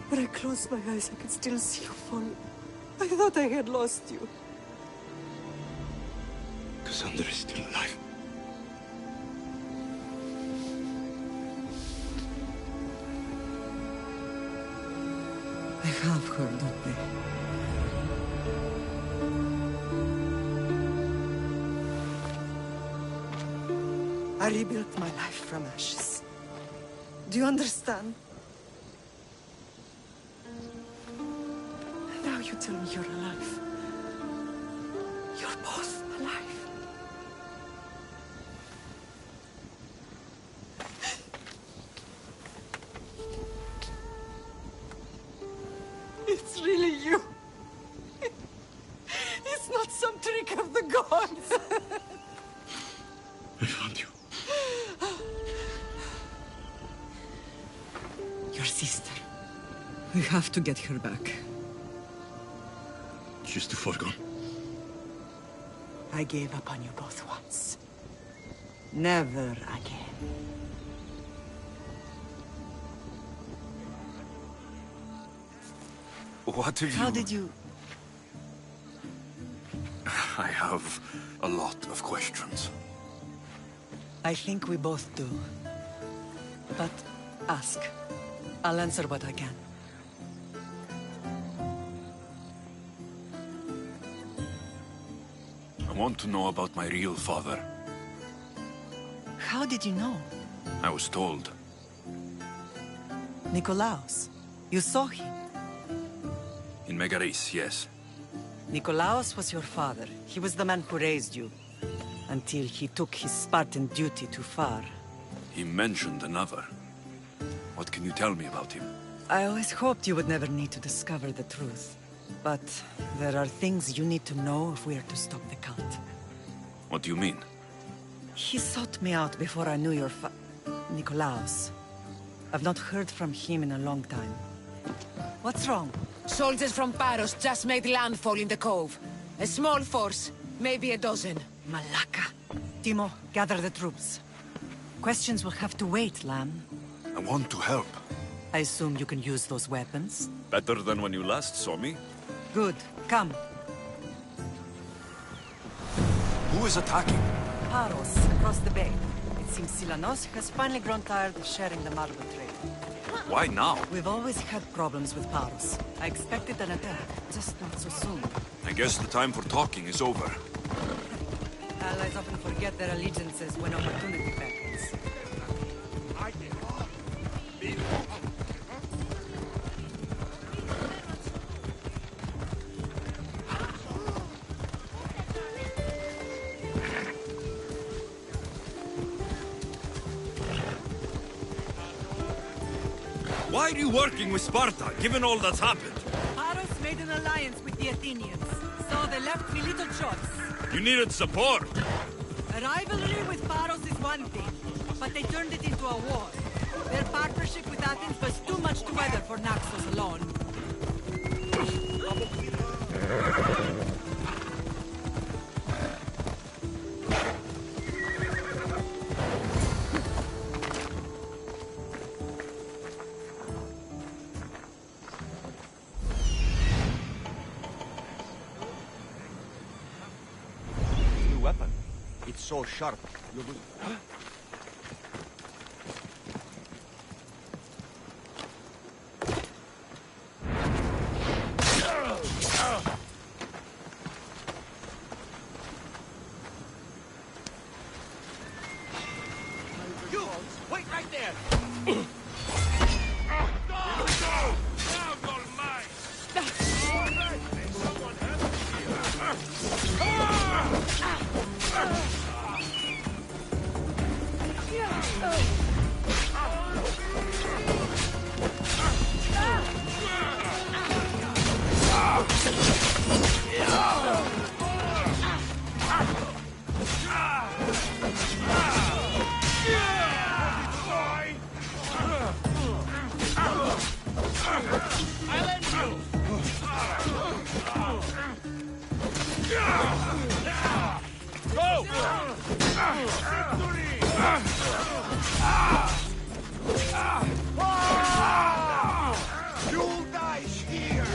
Speaker 18: When I closed my eyes, I could still see you fall. I thought I had lost you.
Speaker 3: Cassandra is still alive.
Speaker 18: I have her, don't they? I rebuilt my life from ashes. Do you understand? Now you tell me you're alive. You're both alive. It's really you. It's not some trick of the gods.
Speaker 3: I found you.
Speaker 18: Your sister. We have to get her back.
Speaker 3: She's too far gone.
Speaker 18: I gave up on you both once. Never again.
Speaker 2: What have you...
Speaker 18: How did you...
Speaker 2: I have a lot of questions.
Speaker 18: I think we both do. But ask. I'll answer what I can.
Speaker 2: I want to know about my real father.
Speaker 18: How did you know?
Speaker 2: I was told.
Speaker 18: Nikolaos. You saw him.
Speaker 2: In Megaris, yes.
Speaker 18: Nikolaos was your father. He was the man who raised you. Until he took his Spartan duty too far.
Speaker 2: He mentioned another. What can you tell me about him?
Speaker 18: I always hoped you would never need to discover the truth. But there are things you need to know if we are to stop the cult.
Speaker 2: What do you mean?
Speaker 18: He sought me out before I knew your Nikolaos. I've not heard from him in a long time. What's wrong?
Speaker 9: Soldiers from Paros just made landfall in the cove. A small force, maybe a dozen.
Speaker 18: Malaka. Timo, gather the troops. Questions will have to wait, Lamb.
Speaker 2: I want to help.
Speaker 18: I assume you can use those weapons?
Speaker 2: Better than when you last saw me.
Speaker 18: Good. Come.
Speaker 2: Who is attacking?
Speaker 18: Paros, across the bay. Seems Silanos has finally grown tired of sharing the marble trade.
Speaker 2: Why now?
Speaker 18: We've always had problems with Paros. I expected an attack, just not so soon.
Speaker 2: I guess the time for talking is over.
Speaker 18: Allies often forget their allegiances when opportunity beckons.
Speaker 2: Why are you working with Sparta, given all that's happened?
Speaker 18: Paros made an alliance with the Athenians, so they left me little choice.
Speaker 2: You needed support.
Speaker 18: A rivalry with Paros is one thing, but they turned it into a war. Their partnership with Athens was too much to weather for Naxos alone.
Speaker 6: New weapon. It's so sharp. You will...
Speaker 3: You! Wait right there!
Speaker 12: You'll die here!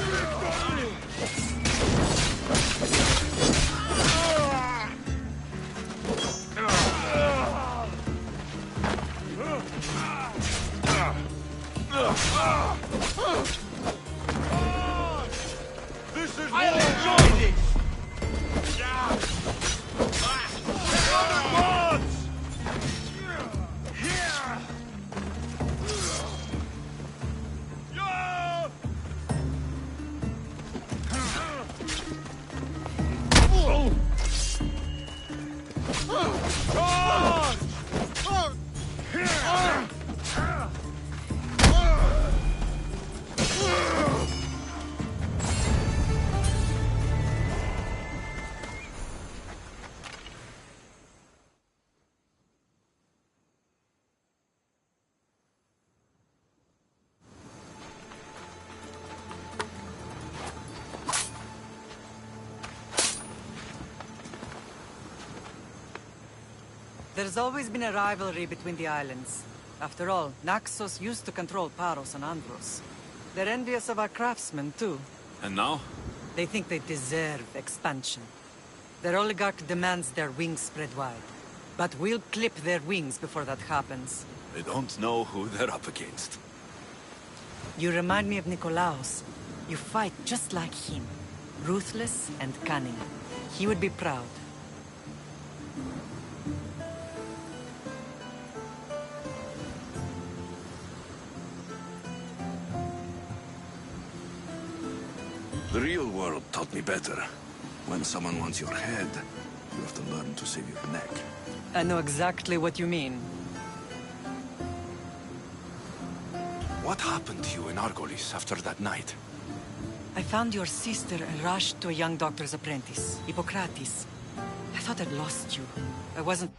Speaker 3: This is I'll enjoy this!
Speaker 18: There's always been a rivalry between the islands. After all, Naxos used to control Paros and Andros. They're envious of our craftsmen, too.
Speaker 2: And now?
Speaker 18: They think they deserve expansion. Their oligarch demands their wings spread wide. But we'll clip their wings before that happens.
Speaker 2: They don't know who they're up against.
Speaker 18: You remind me of Nikolaos. You fight just like him. Ruthless and cunning. He would be proud.
Speaker 2: The real world taught me better. When someone wants your head, you have to learn to save your neck.
Speaker 18: I know exactly what you mean.
Speaker 2: What happened to you in Argolis after that night?
Speaker 18: I found your sister and rushed to a young doctor's apprentice, Hippocrates. I thought I'd lost you. I wasn't...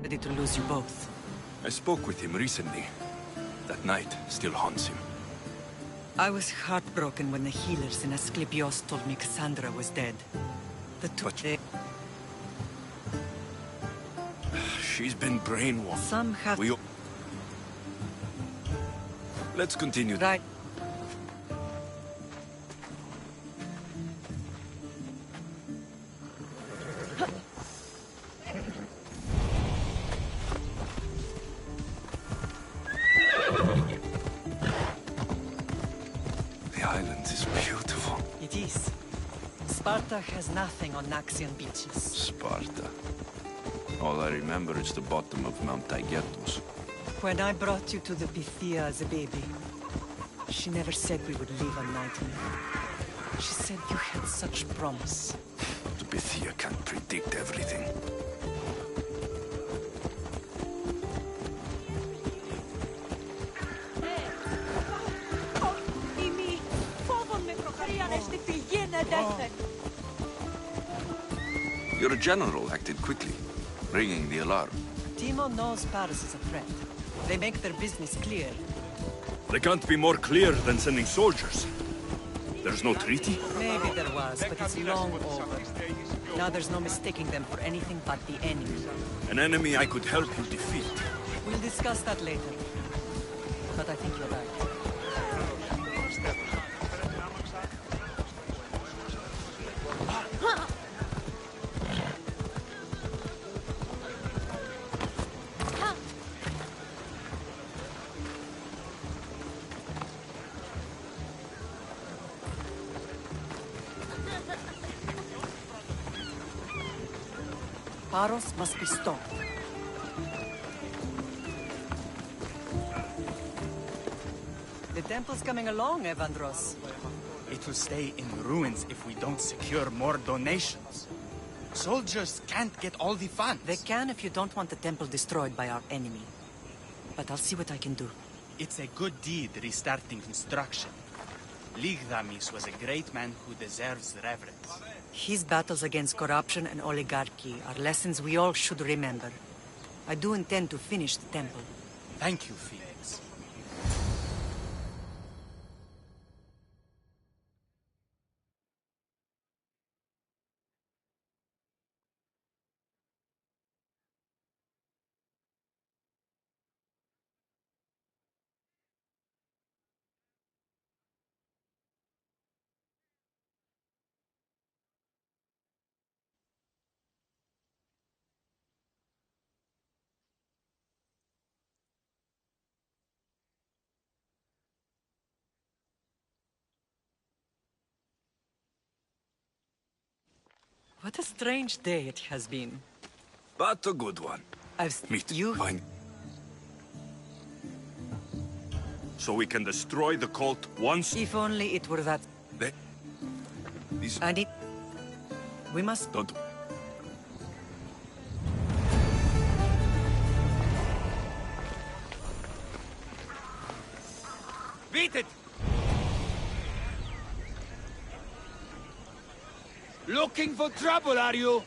Speaker 18: ready to lose you both.
Speaker 2: I spoke with him recently. That night still haunts him.
Speaker 18: I was heartbroken when the healers in Asclepios told me Cassandra was dead. The two...
Speaker 2: She's been brainwashed.
Speaker 18: Some have...
Speaker 2: Let's continue.
Speaker 18: Right.
Speaker 2: The island is beautiful.
Speaker 18: It is. Sparta has nothing on Naxian beaches.
Speaker 2: Sparta. All I remember is the bottom of Mount Taygetos.
Speaker 18: When I brought you to the Pythia as a baby, she never said we would live a nightmare. She said you had such promise.
Speaker 2: The Pythia can't predict everything. Your general acted quickly, ringing the alarm.
Speaker 18: Timo knows Paris is a threat. They make their business clear.
Speaker 2: They can't be more clear than sending soldiers. There's no treaty?
Speaker 18: Maybe there was, but it's long over. Now there's no mistaking them for anything but the enemy.
Speaker 2: An enemy I could help you defeat.
Speaker 18: We'll discuss that later. But I think you're right. Paros must be stopped. The temple's coming along, Evandros.
Speaker 6: It will stay in ruins if we don't secure more donations. Soldiers can't get all the funds.
Speaker 18: They can if you don't want the temple destroyed by our enemy. But I'll see what I can do.
Speaker 6: It's a good deed restarting construction. Ligdamis was a great man who deserves reverence.
Speaker 18: His battles against corruption and oligarchy are lessons we all should remember. I do intend to finish the temple.
Speaker 6: Thank you, Felix.
Speaker 18: What a strange day it has been.
Speaker 2: But a good one.
Speaker 18: Meet you.
Speaker 2: Fine. So we can destroy the cult once?
Speaker 18: If only it were that.
Speaker 2: These...
Speaker 18: And it... We must...
Speaker 2: Don't...
Speaker 16: Beat it! Looking for trouble, are you?